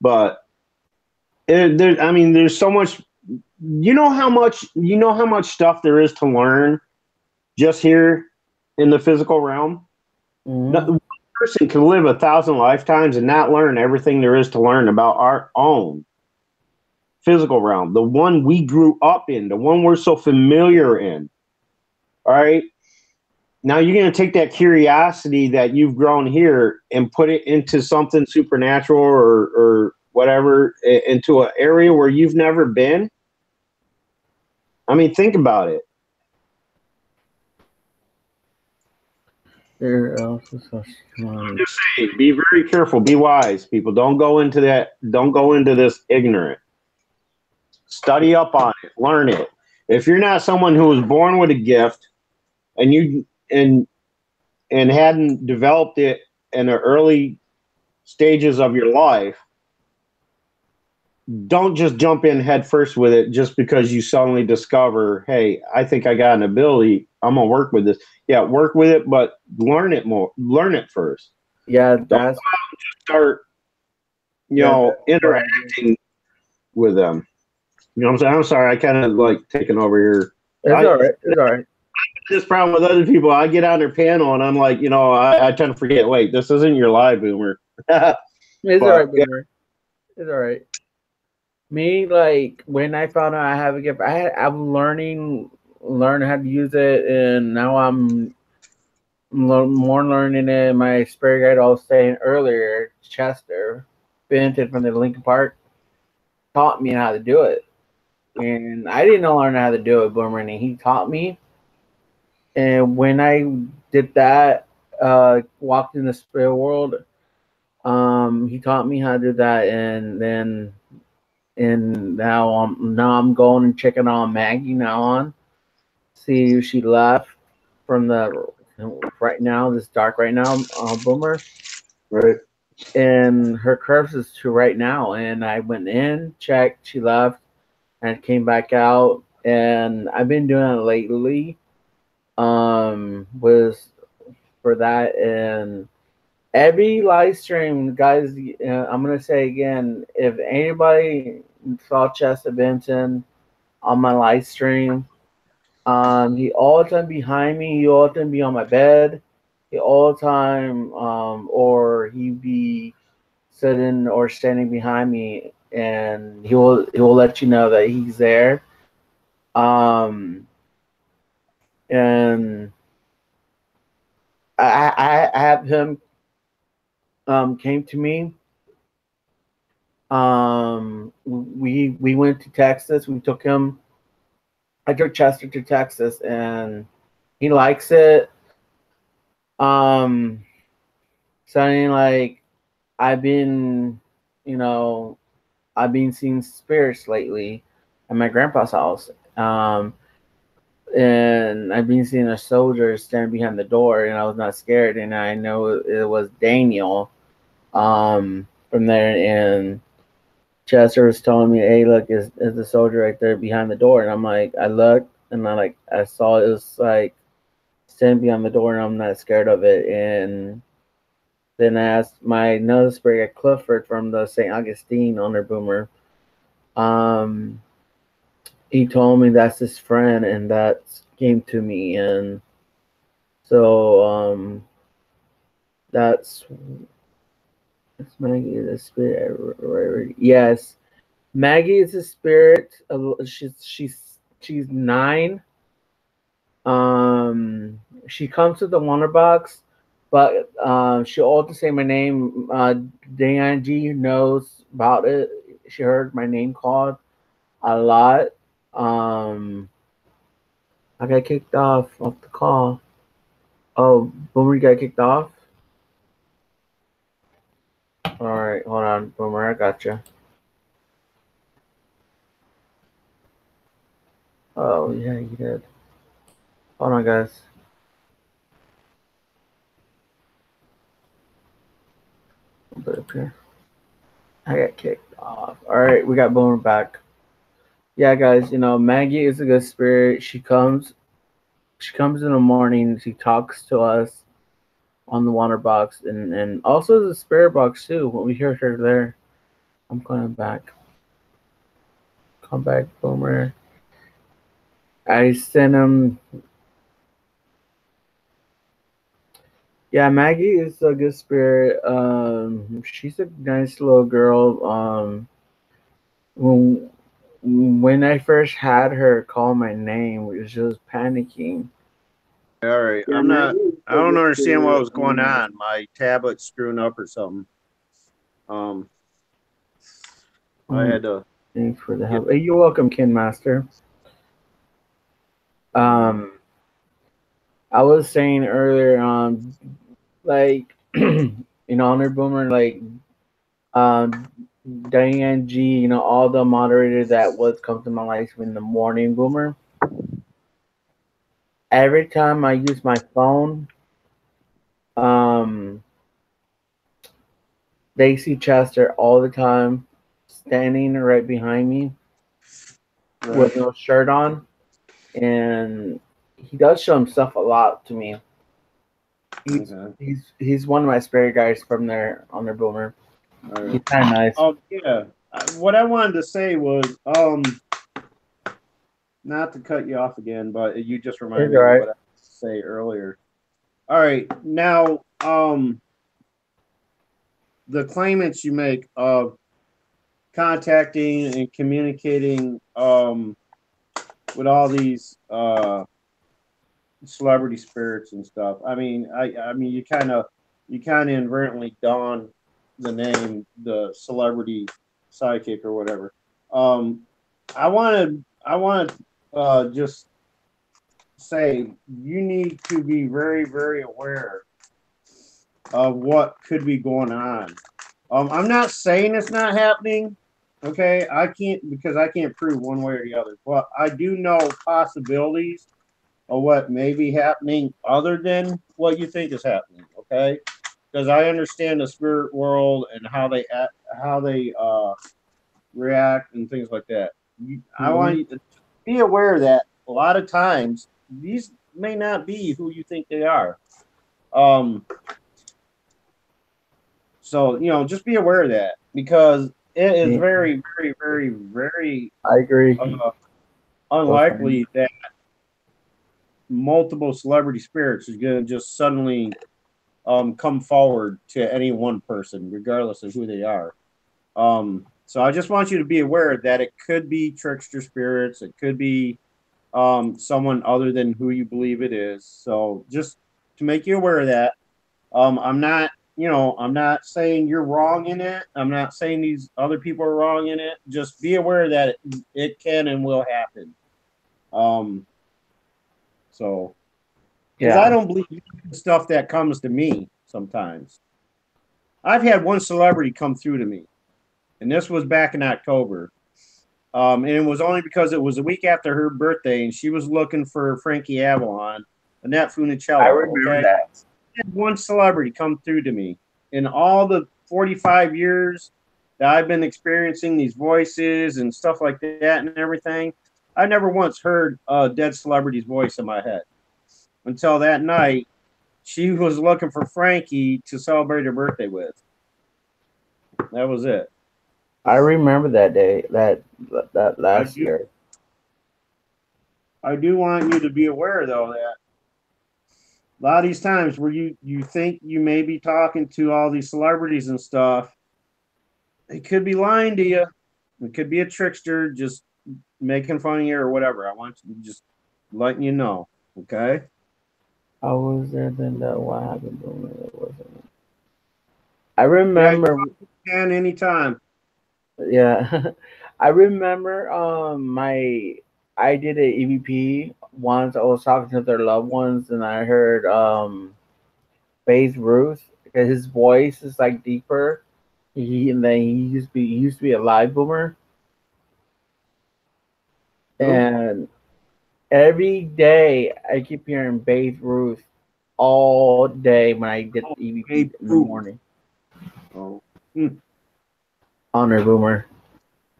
But there's so much. You know how much stuff there is to learn just here in the physical realm. Mm-hmm. One person can live 1,000 lifetimes and not learn everything there is to learn about our own physical realm, the one we grew up in, the one we're so familiar in. All right. Now you're going to take that curiosity that you've grown here and put it into something supernatural or whatever, into an area where you've never been. I mean, think about it. I'm just saying, be very careful, be wise, people. Don't go into this ignorant. Study up on it, learn it. If you're not someone who was born with a gift and you hadn't developed it in the early stages of your life, don't just jump in head first with it just because you suddenly discover, hey, I think I got an ability, I'm gonna work with this. Yeah, work with it, but learn it more. Learn it first. Yeah, that's just start, interacting with them. You know what I'm saying? I'm sorry, I kind of like taking over here. It's all right. It's all right. This problem with other people, I get on their panel and I'm like, I tend to forget. Wait, this isn't your live, Boomer. It's all right, Boomer. It's all right. Me, like, when I found out I have a gift, I'm learning how to use it, and now I'm more learning it. My spirit guide I was saying earlier, Chester Benton from the Lincoln Park, taught me how to do it. And I didn't learn how to do it, Boomer, and he taught me. And when I did that, walked in the spirit world, he taught me how to do that, and then and now I'm going and checking on Maggie now on see if she left from the right now this dark right now Boomer, Right. and her curves is to right now, and I went in checked, she left and came back out, and I've been doing it lately was for that. And every live stream, guys, I'm gonna say again, if anybody saw Chester Benson on my live stream, he all the time behind me, he all the time be on my bed, he all the time, or he be sitting or standing behind me, and he will let you know that he's there. Um, and I have him came to me. We went to Texas. We took him. I took Chester to Texas, and he likes it. Um, Saying like I've been, you know, I've been seeing spirits lately at my grandpa's house. And I've been seeing a soldier stand behind the door, and I was not scared, and I know it was Daniel. From there, and Chester was telling me, "Hey, look, is the soldier right there behind the door?" And I'm like, I looked, and I saw it was like standing behind the door, and I'm not scared of it. And then I asked my nose spray at Clifford from the St. Augustine on their Boomer. Um, he told me that's his friend, and that came to me, and so that's Maggie the spirit. Yes, Maggie is a spirit. She's 9. She comes to the Wonder Box, but she also say my name. Diane G knows about it. She heard my name called a lot. I got kicked off the call. Oh, Boomer got kicked off. All right, hold on, Boomer. I got you. Oh yeah, you did. Hold on, guys. Put it up here. I got kicked off. All right, we got Boomer back. Yeah, guys. Maggie is a good spirit. She comes. She comes in the morning. She talks to us on the water box, and also the spirit box too. When we hear her there, I'm coming back. Come back, Boomer. I sent him. Yeah, Maggie is a good spirit. She's a nice little girl. When I first had her call my name, she was panicking. All right. I'm not. I don't understand what was going on. My tablet's screwing up or something. I had to. Thanks for the help. Hey, you're welcome, Ken Master. I was saying earlier, like, Honor Boomer, like, Diane G, all the moderators that would come to my life in the morning, Boomer. Every time I use my phone, they see Chester all the time, standing right behind me with no shirt on, and he does show himself a lot to me. He's one of my spirit guys from there on their Boomer. Right. He's kind of nice. Oh yeah. What I wanted to say was, not to cut you off again, but you just reminded me of what I was to say earlier. All right, now the claimants you make of contacting and communicating with all these celebrity spirits and stuff. I mean, you kind of inadvertently don the name, the celebrity sidekick or whatever. I want to just say you need to be very, very aware of what could be going on. I'm not saying it's not happening, Okay, I can't prove one way or the other, but I do know possibilities of what may be happening other than what you think is happening. Okay, because I understand the spirit world and how they act, how they react and things like that. I want you to be aware that a lot of times these may not be who you think they are. So just be aware of that because it is Yeah, very, very, very, very I agree. unlikely that multiple celebrity spirits is going to just suddenly come forward to any one person, regardless of who they are. So I just want you to be aware that it could be trickster spirits, it could be someone other than who you believe it is. So just to make you aware of that, I'm not, I'm not saying you're wrong in it. I'm not saying these other people are wrong in it. Just be aware that it can and will happen. So, because I Yeah, don't believe the stuff that comes to me sometimes. I've had one celebrity come through to me, and this was back in October. And it was only because it was a week after her birthday, and she was looking for Frankie Avalon, Annette I Funicello. remember Okay, that. I had one celebrity come through to me in all the 45 years that I've been experiencing these voices and stuff like that and everything. I never once heard a dead celebrity's voice in my head until that night. She was looking for Frankie to celebrate her birthday with. That was it. I remember that day, that I last do. year. I do want you to be aware, though, that a lot of these times where you think you may be talking to all these celebrities and stuff, they could be lying to you. It could be a trickster just making fun of you or whatever. I want you just letting you know. Okay. I was there then. That what happened to me? It wasn't. I Yeah, you remember. can anytime. Yeah, I remember. I did a EVP once. I was talking to their loved ones, and I heard Babe Ruth because his voice is like deeper. He used to be a live boomer, Who? and every day I keep hearing Babe Ruth all day when I did Oh, EVP Babe in the Ruth. morning. Oh. Hmm. Honor boomer,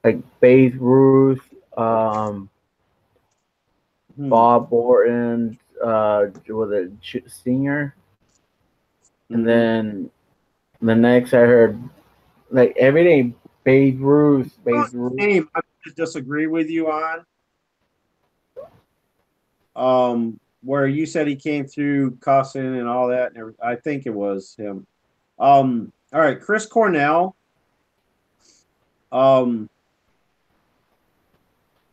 like Babe Ruth, um, Hmm. Bob Orton, was a singer, and Mm-hmm. then the next I heard like every day Babe Ruth, Babe Ruth. Name I just disagree with you on. Where you said he came through cussing and all that, and I think it was him. All right, Chris Cornell. Um,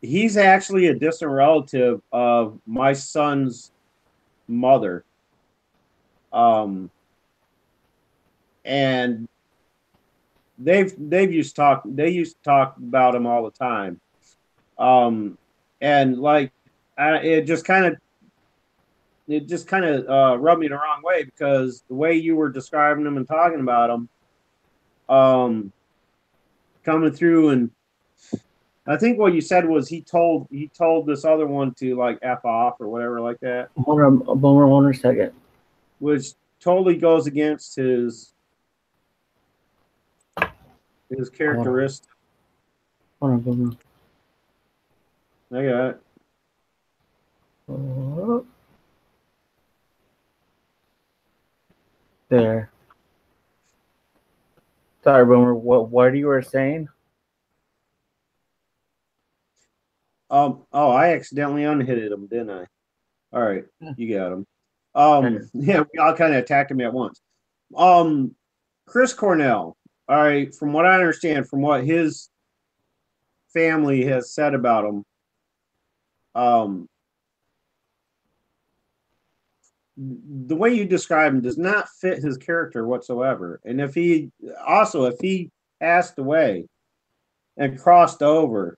he's actually a distant relative of my son's mother. And they used to talk about him all the time. And like, it just kind of rubbed me the wrong way because the way you were describing him and talking about him, coming through, and I think what you said was he told this other one to like f off or whatever like that, Hold on, boomer, one second. which totally goes against his Hold on, characteristics. boomer. I got it. Oh, there. Sorry, boomer. What you were saying? Oh, I accidentally unhitted him, didn't I? All right, you got him. Yeah, we all kind of attacked him at once. Um, Chris Cornell. All right, from what I understand, from what his family has said about him, um, the way you describe him does not fit his character whatsoever. And if he passed away and crossed over,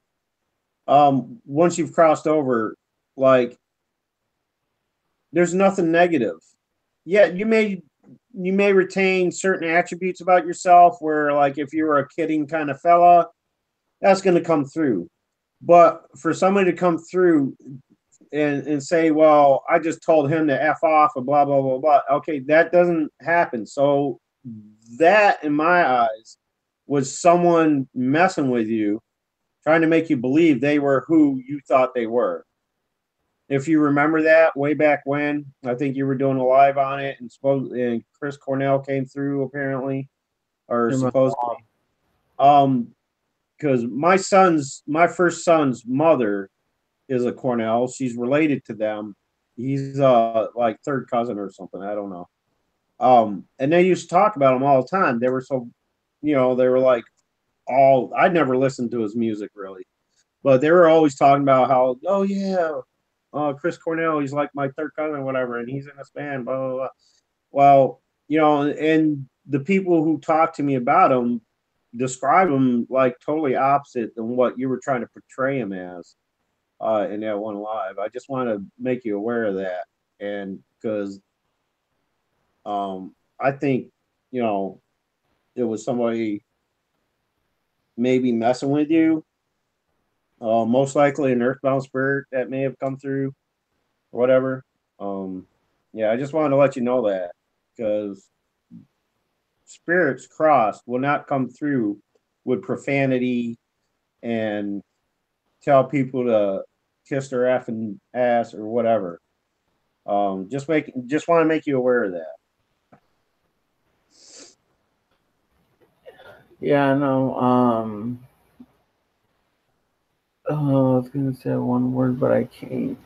once you've crossed over, like there's nothing negative. Yeah, you may retain certain attributes about yourself where like if you were a kidding kind of fella that's going to come through. But for somebody to come through and say, well, I just told him to F off and blah, blah, blah, blah. Okay, that doesn't happen. So that, in my eyes, was someone messing with you, trying to make you believe they were who you thought they were. If you remember that way back when, I think you were doing a live on it, and Chris Cornell came through apparently, or supposedly. Because my first son's mother is a Cornell. She's related to them. He's like third cousin or something. I don't know. And they used to talk about him all the time. They were so, they were like I never listened to his music really, but they were always talking about how, oh yeah, Chris Cornell, he's like my third cousin or whatever, and he's in this band, blah, blah, blah. Well, and the people who talk to me about him describe him like totally opposite than what you were trying to portray him as in that one live. I just want to make you aware of that, and because I think it was somebody maybe messing with you. Most likely an earthbound spirit that may have come through or whatever. Yeah, I just wanted to let you know that, because spirits crossed will not come through with profanity and tell people to kiss their effing ass or whatever. Just want to make you aware of that. Yeah, no. I was gonna say one word, but I can't.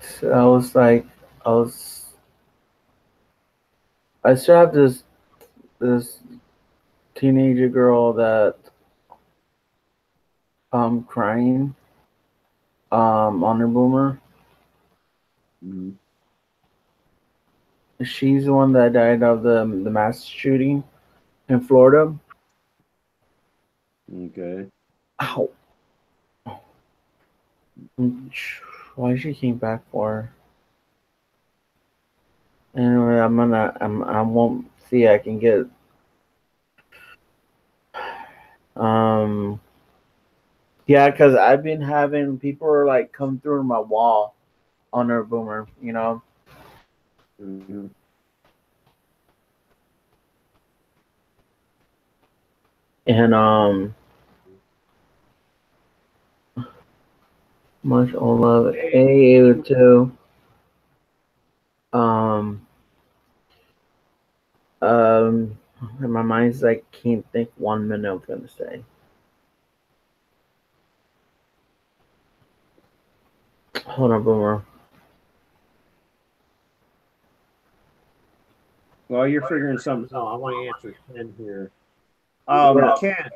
I still have this teenager girl that crying on her boomer. Mm-hmm. She's the one that died of the mass shooting in Florida. Okay. Ow. Why she came back for? Anyway, I won't see. I can get. Yeah, because I've been having people like come through my wall on her boomer, Mm-hmm. And much all love. Hey, you too. My mind's like can't think 1 minute I was gonna say. Hold on, boomer. Well, you're figuring something out. I want to answer Ken here. Ken,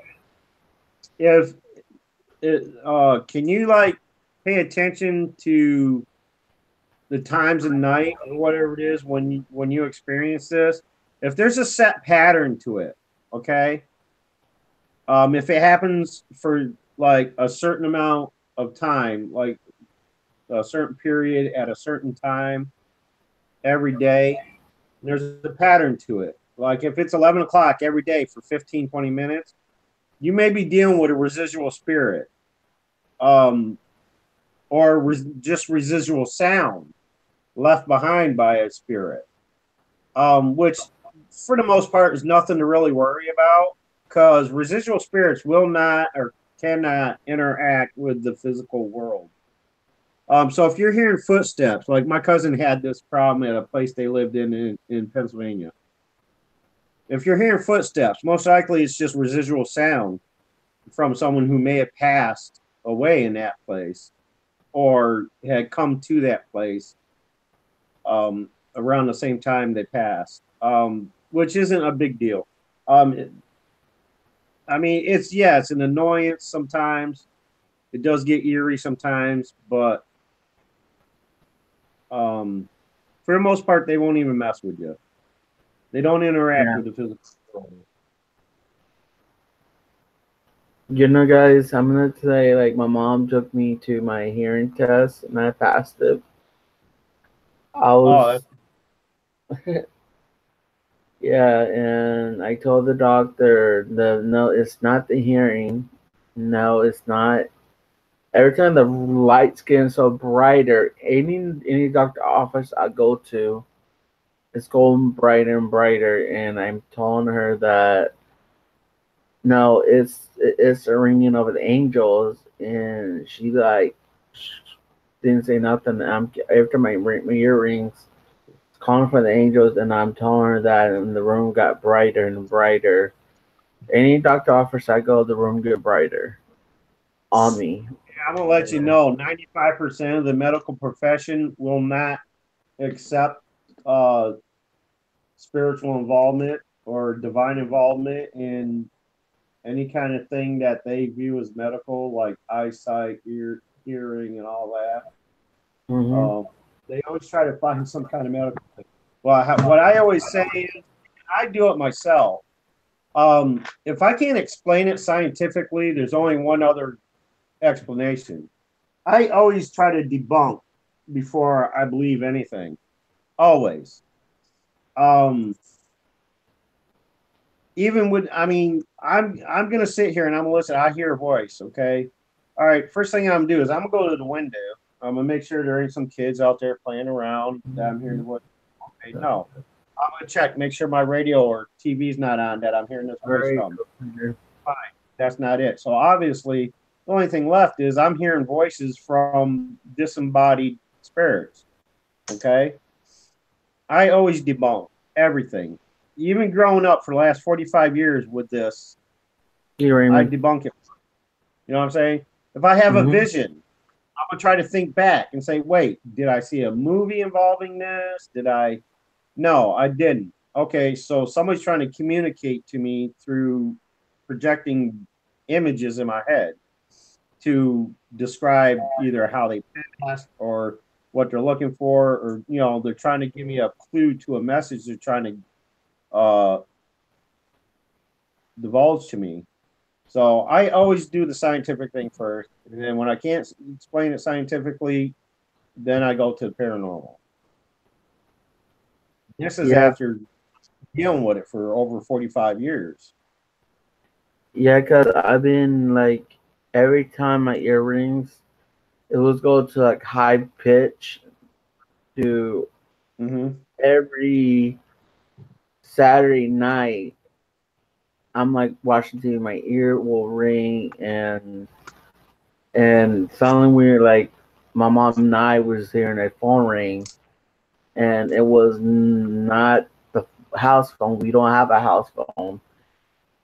can you like pay attention to the times of night or whatever it is when you experience this? If there's a set pattern to it, okay. If it happens for like a certain amount of time, like a certain period at a certain time every day, there's a pattern to it. Like if it's 11 o'clock every day for 15, 20 minutes, you may be dealing with a residual spirit, or just residual sound left behind by a spirit, which for the most part is nothing to really worry about, because residual spirits will not or cannot interact with the physical world. So if you're hearing footsteps, like my cousin had this problem at a place they lived in Pennsylvania. If you're hearing footsteps, most likely it's just residual sound from someone who may have passed away in that place or had come to that place around the same time they passed, which isn't a big deal. It's an annoyance sometimes. It does get eerie sometimes, but for the most part, they won't even mess with you. They don't interact with the physical world. Guys, I'm gonna say like my mom took me to my hearing test and I passed it. Yeah, and I told the doctor no, it's not the hearing. No, it's not. Every time the lights getting so brighter, any doctor office I go to, it's going brighter and brighter, and I'm telling her that no, it's a ringing of the angels, and she like didn't say nothing. Every time my ear rings, it's calling for the angels, and I'm telling her that, and the room got brighter and brighter. Any doctor office I go, the room get brighter on me. I'm gonna let you know 95% of the medical profession will not accept spiritual involvement or divine involvement in any kind of thing that they view as medical, like eyesight, hearing, and all that. Hmm. They always try to find some kind of medical thing. Well, what I always say is, I do it myself. If I can't explain it scientifically, there's only one other explanation. I always try to debunk before I believe anything. Always. Um, Even with, I mean, I'm gonna sit here and I'm gonna listen. I hear a voice. Okay. All right. First thing I'm gonna do is I'm gonna go to the window. I'm gonna make sure there ain't some kids out there playing around that I'm hearing the voice. Okay, no. I'm gonna check, make sure my radio or TV's not on that I'm hearing this voice Very from. good. Fine. That's not it. So obviously the only thing left is I'm hearing voices from disembodied spirits. Okay. I always debunk everything. Even growing up for the last 45 years with this, You I Raymond. debunk it. You know what I'm saying? If I have a Mhm. vision, I'm gonna try to think back and say, wait, did I see a movie involving this? Did I? No, I didn't. Okay, so somebody's trying to communicate to me through projecting images in my head to describe either how they passed or what they're looking for, or they're trying to give me a clue to a message they're trying to divulge to me. So I always do the scientific thing first, and then when I can't explain it scientifically, then I go to the paranormal. This is Yeah, after dealing with it for over 45 years. yeah, cause I've been like every time my ear rings, it was go to like high pitch to Mm-hmm. every Saturday night. I'm like watching TV, my ear will ring, and suddenly we're like, my mom and I was hearing a phone ring, and it was not the house phone. We don't have a house phone,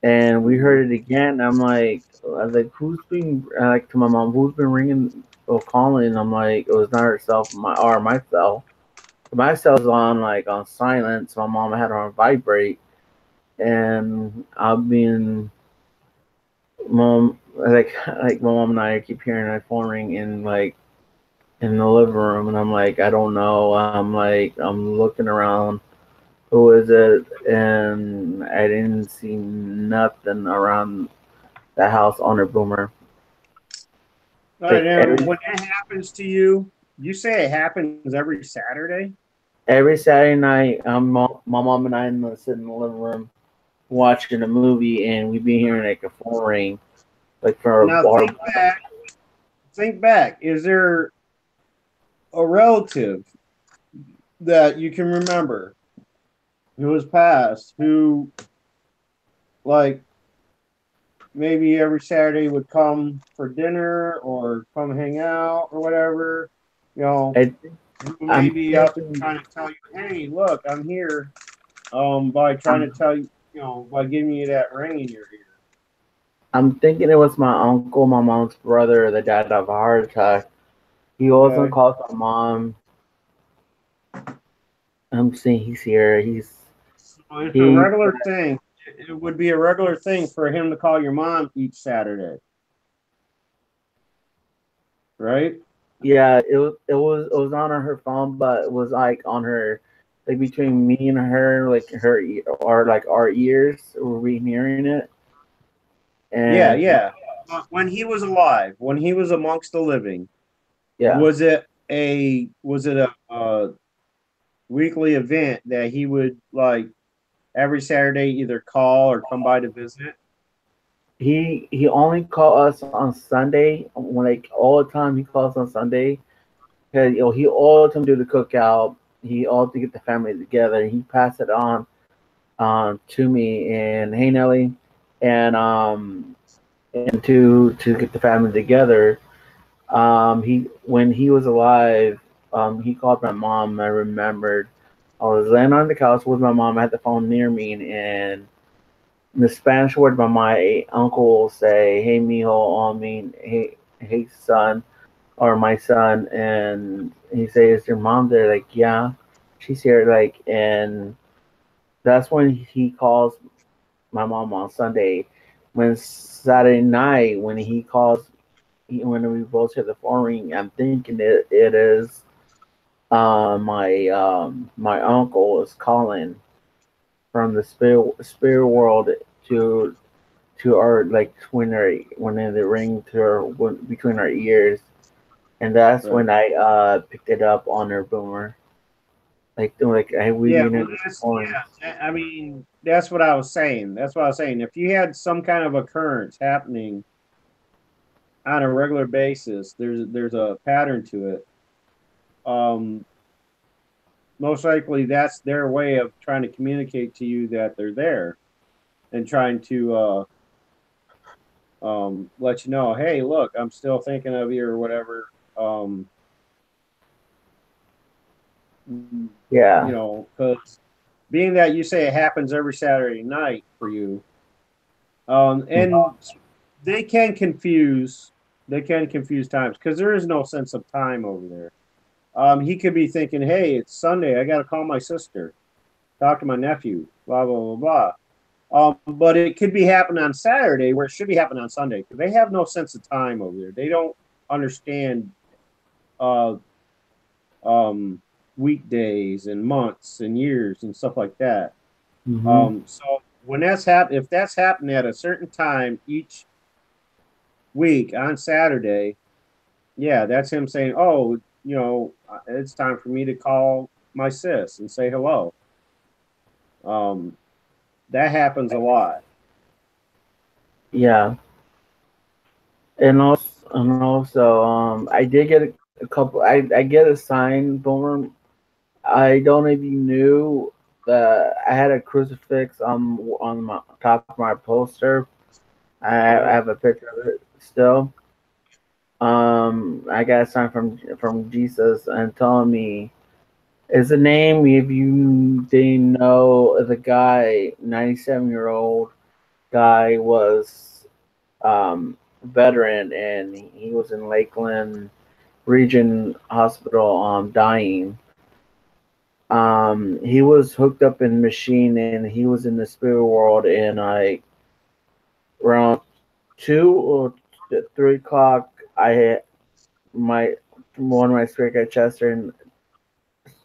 and we heard it again. I was like, who's been like to my mom? Who's been ringing or calling? And I'm like, it was not herself, my cell. My cell's on like on silent, so my mom had her on vibrate, and I've been mom like my mom and I keep hearing her phone ring in the living room, and I'm like, I don't know. I'm looking around. Who is it? And I didn't see nothing around the house on her boomer. All right, Like and when that happens to you, you say it happens every Saturday? every Saturday night, my mom and I sit in the living room watching a movie, and we've been hearing like a phone ring, like for Now our. think back. Think back. Is there a relative that you can remember who has passed who, like, maybe every Saturday would come for dinner or come hang out or whatever? You know, I, who may I'm be out there thinking, trying to tell you, "Hey, look, I'm here." By trying to tell you, by giving you that ring in your ear. I'm thinking it was my uncle, my mom's brother, that died of a heart attack. He also Okay. called my mom. I'm seeing he's here. So it's a He regular thing. It would be a regular thing for him to call your mom each Saturday, right? Yeah, it was on her phone, but it was like on her, like between me and her, like or like our ears were we hearing it, Yeah, and yeah. When he was alive, when he was amongst the living, yeah, was it a weekly event that he would like every Saturday either call or come by to visit? he only called us on Sunday. When like all the time he calls on Sunday because he all the time do the cookout. He all to get the family together. He passed it on to me and hey Nelly and to get the family together. He when he was alive, he called my mom. I remembered I was laying on the couch with my mom. I had the phone near me, and the Spanish word by my uncle will say, "Hey, mijo," I mean, hey, son, or my son, and he says, "Is your mom there?" Like, yeah, she's here. Like, and that's when he calls my mom on Sunday. When Saturday night, when he calls, when we both hit the phone ring, I'm thinking it is my uncle is calling from the spirit world to our like when they ring to between our ears, and that's Right. when I picked it up on our boomer. Like I we Yeah, didn't well, this that's morning. yeah. I mean, that's what I was saying. That's what I was saying. If you had some kind of occurrence happening on a regular basis, there's a pattern to it. Um, Most likely that's their way of trying to communicate to you that they're there and trying to let you know, hey, look, I'm still thinking of you or whatever. Yeah. Because being that you say it happens every Saturday night for you, and they can confuse times because there is no sense of time over there. He could be thinking, hey, it's Sunday, I got to call my sister, talk to my nephew, blah blah blah blah. But it could be happening on Saturday where it should be happening on Sunday because they have no sense of time over there. They don't understand uh, um, weekdays and months and years and stuff like that. Mm-hmm. So when if that's happening at a certain time each week on Saturday, yeah, that's him saying, "Oh, it's time for me to call my sis and say hello." Um, that happens a lot. Yeah. And also, I did get a couple. I get a sign, Boomer. I don't know if you knew that I had a crucifix on my top of my poster. I Yeah, have a picture of it still. I got a sign from Jesus and telling me it's a name if you didn't know the guy, 97-year-old guy was veteran and he was in Lakeland Region Hospital dying. He was hooked up in machine and he was in the spirit world and like around 2 or 3 o'clock I had my one of my spirit guide Chester and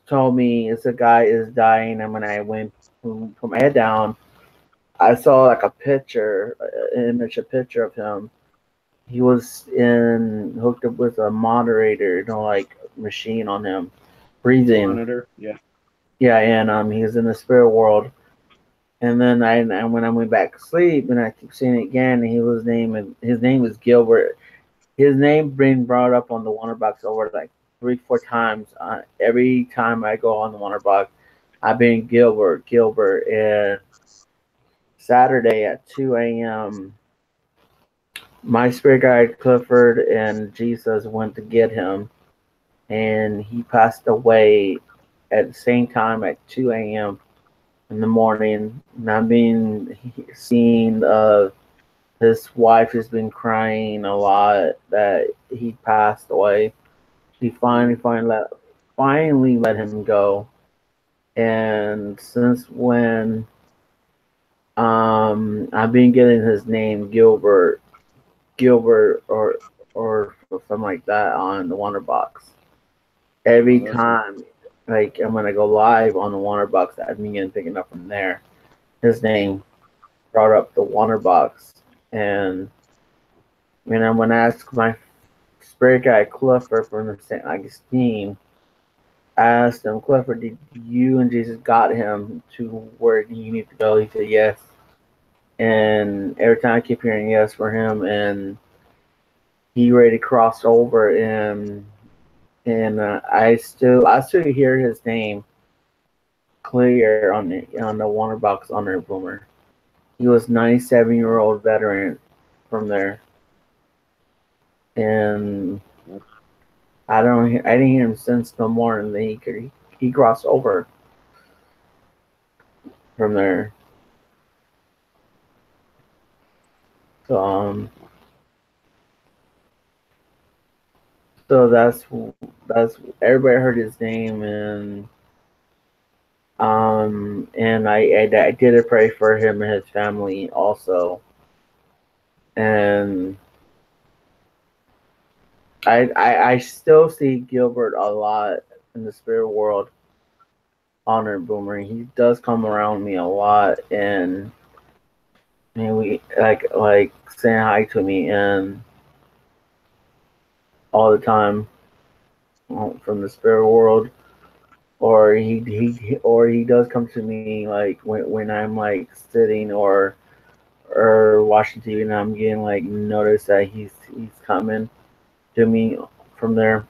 told me it's a guy is dying and when I went put my head down I saw like a picture a picture of him. He was in hooked up with a moderator, like machine on him, breathing. monitor. Yeah. Yeah, and he was in the spirit world. And then and when I went back to sleep and I keep seeing it again, his name was Gilbert. His name been brought up on the Wonder Box over like 3 4 times. Every time I go on the Wonder Box, I've been Gilbert. And Saturday at 2 a.m. my spirit guide Clifford and Jesus went to get him, and he passed away at the same time at 2 a.m. in the morning. And I've been seeing his wife has been crying a lot that he passed away. She finally let him go, and since when I've been getting his name Gilbert or something like that on the Wonder Box. Oh, Every that's time, like I'm gonna go live on the Wonder Box, I've been picking up from there. His name brought up the Wonder Box, and I'm gonna ask my spirit guy Clifford from the St. Augustine. I asked him, Clifford, did you and Jesus got him to where you need to go? He said yes. and every time I keep hearing yes for him, and he already crossed over, and I still hear his name clear on the Warner Box Honor Boomer. He was 97-year-old veteran from there, and I didn't hear him since no more, and then he crossed over from there. So so that's everybody heard his name, and I did pray for him and his family also, and I still see Gilbert a lot in the spirit world. Honor Boomer, he does come around me a lot, and we like saying hi to me and all the time from the spirit world, or he does come to me like when I'm like sitting or watching TV, and I'm getting like notice that he's coming to me from there.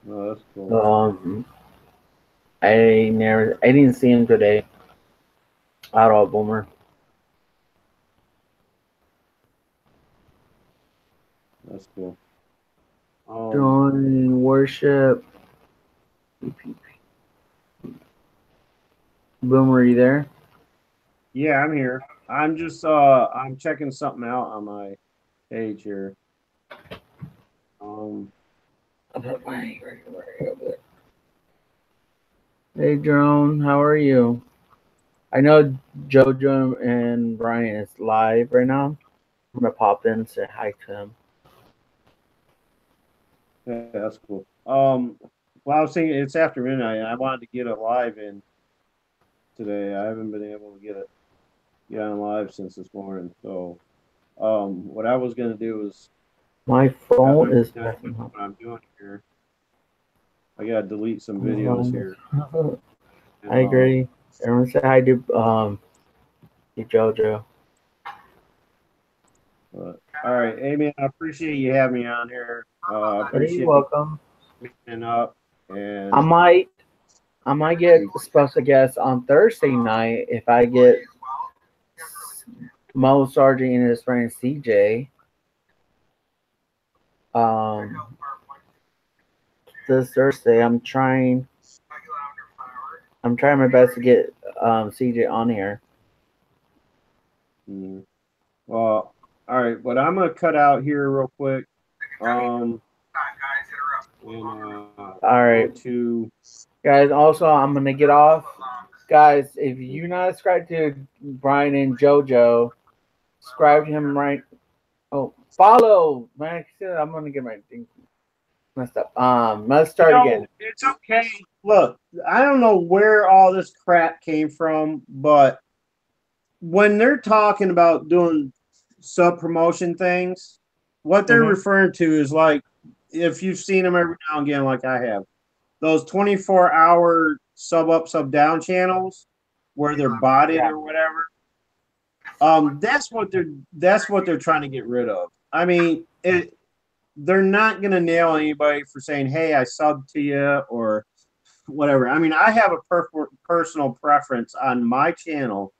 Oh, that's cool. I didn't see him today at all, Boomer. That's cool. Join worship. Boomer, are you there? Yeah, I'm here. I'm just I'm checking something out on my page here. Hey, Drone, how are you? I know Jojo and Brian is live right now. I'm gonna pop in and say hi to him. Yeah, that's cool. Well, I was thinking it's after midnight. I wanted to get it live in today. I haven't been able to get on live since this morning. So, what I was gonna do is My phone is what messing up. I'm doing here. I gotta delete some videos here. I agree. Everyone say hi to Jojo. But, all right, Amy, I appreciate you having me on here. Appreciate You're welcome. you meeting up, and I might get a special guest on Thursday night if I get Mo Sargent and his friend CJ. This Thursday, I'm trying my best to get CJ on here. Well, all right, but I'm gonna cut out here real quick. And, All right, to guys. Also, I'm gonna get off. Guys, if you're not subscribed to Brian and JoJo, subscribe to him right. Oh, follow. Man, I'm gonna get my thing messed up. Let's start again. It's okay. Look, I don't know where all this crap came from, but when they're talking about doing sub promotion things, what they're referring to is like, if you've seen them every now and again, like I have, those 24-hour sub up, sub down channels where they're botted or whatever. That's what they're trying to get rid of. I mean, they're not gonna nail anybody for saying, "Hey, I subbed to you," or whatever. I mean, I have a personal preference on my channel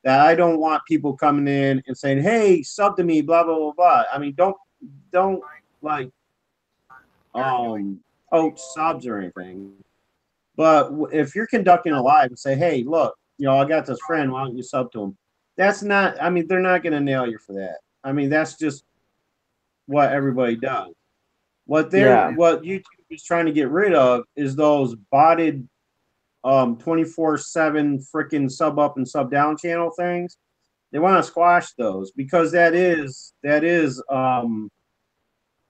that I don't want people coming in and saying, "Hey, sub to me," blah blah blah blah. I mean, don't like poach subs or anything. But if you're conducting a live and say, "Hey, look, I got this friend. Why don't you sub to him?" That's not. I mean, they're not going to nail you for that. I mean, that's just what everybody does. What YouTube is trying to get rid of is those botted 24/7 freaking sub up and sub down channel things. They want to squash those because that is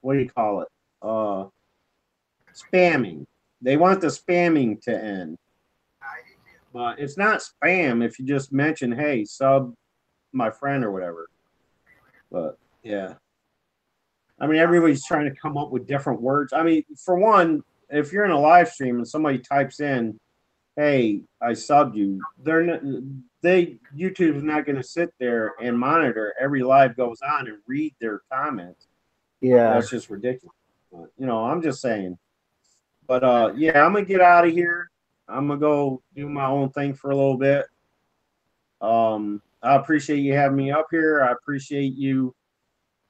what do you call it? Spamming. They want the spamming to end. But it's not spam if you just mention, "Hey, sub my friend," or whatever. But yeah. I mean, everybody's trying to come up with different words. I mean, for one, if you're in a live stream and somebody types in, hey, I subbed you. YouTube's not going to sit there and monitor every live goes on and read their comments. Yeah. That's just ridiculous. You know, I'm just saying. But yeah, I'm gonna get out of here. I'm gonna go do my own thing for a little bit. I appreciate you having me up here. I appreciate you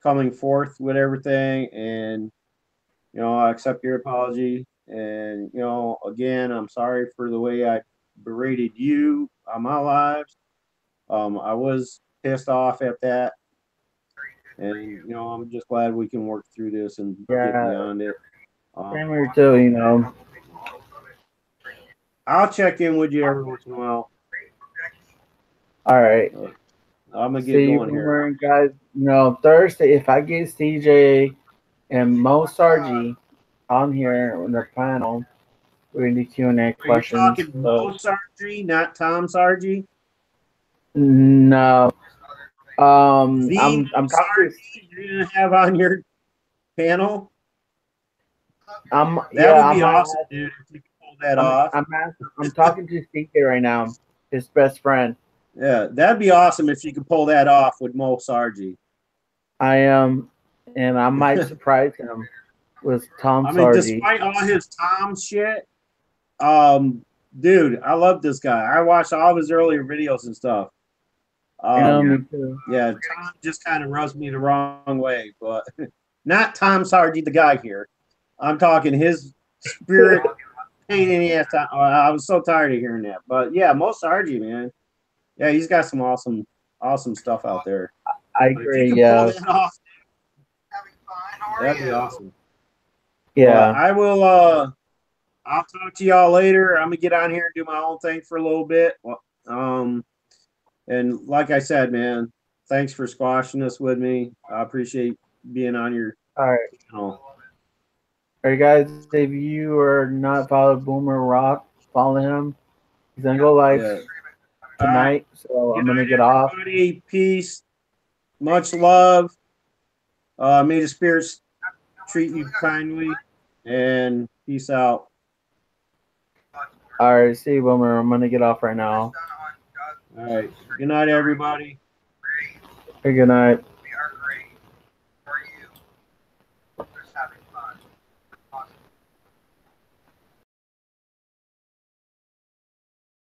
coming forth with everything, and I accept your apology. And again, I'm sorry for the way I berated you on my lives. I was pissed off at that, and I'm just glad we can work through this and get Yeah. beyond it. Same here too. I'll check in with you every once in a while. All right. I'm gonna get See you, going here. Boomer, guys. Thursday, if I get CJ and Mo Sargi on here in the panel, we're gonna do Q&A Are you questions. talking Mo Sargi, not Tom Sargi? No. The I'm Mo Sargi you're gonna have on your panel? That would be awesome, dude, if you could pull that off. I'm talking to CJ right now, his best friend. Yeah, that'd be awesome if you could pull that off with Mo Sargi. I am, and I might surprise him with Tom Sargi. Despite all his Tom shit, dude, I love this guy. I watched all of his earlier videos and stuff. Me too. Yeah, Tom just kind of rubs me the wrong way, but not Tom Sargi, the guy here. I'm talking his spirit pain in the ass. I was so tired of hearing that, but yeah, Mo Sargi, man. Yeah, he's got some awesome stuff out there. I agree. Yeah, pull that off, that'd be awesome. Yeah, but I will. I'll talk to y'all later. I'm gonna get on here and do my own thing for a little bit. And like I said, man, thanks for squashing this with me. I appreciate being on your all right. channel. All right, guys. If you are not followed Boomer Rock, follow him. He's gonna go live tonight, so I'm gonna get off. Everybody, peace, much love. May the spirits treat you kindly, and peace out. All right, see you, Boomer. I'm gonna get off right now. All right. Good night, everybody. Hey, good night. We are great for you. Just having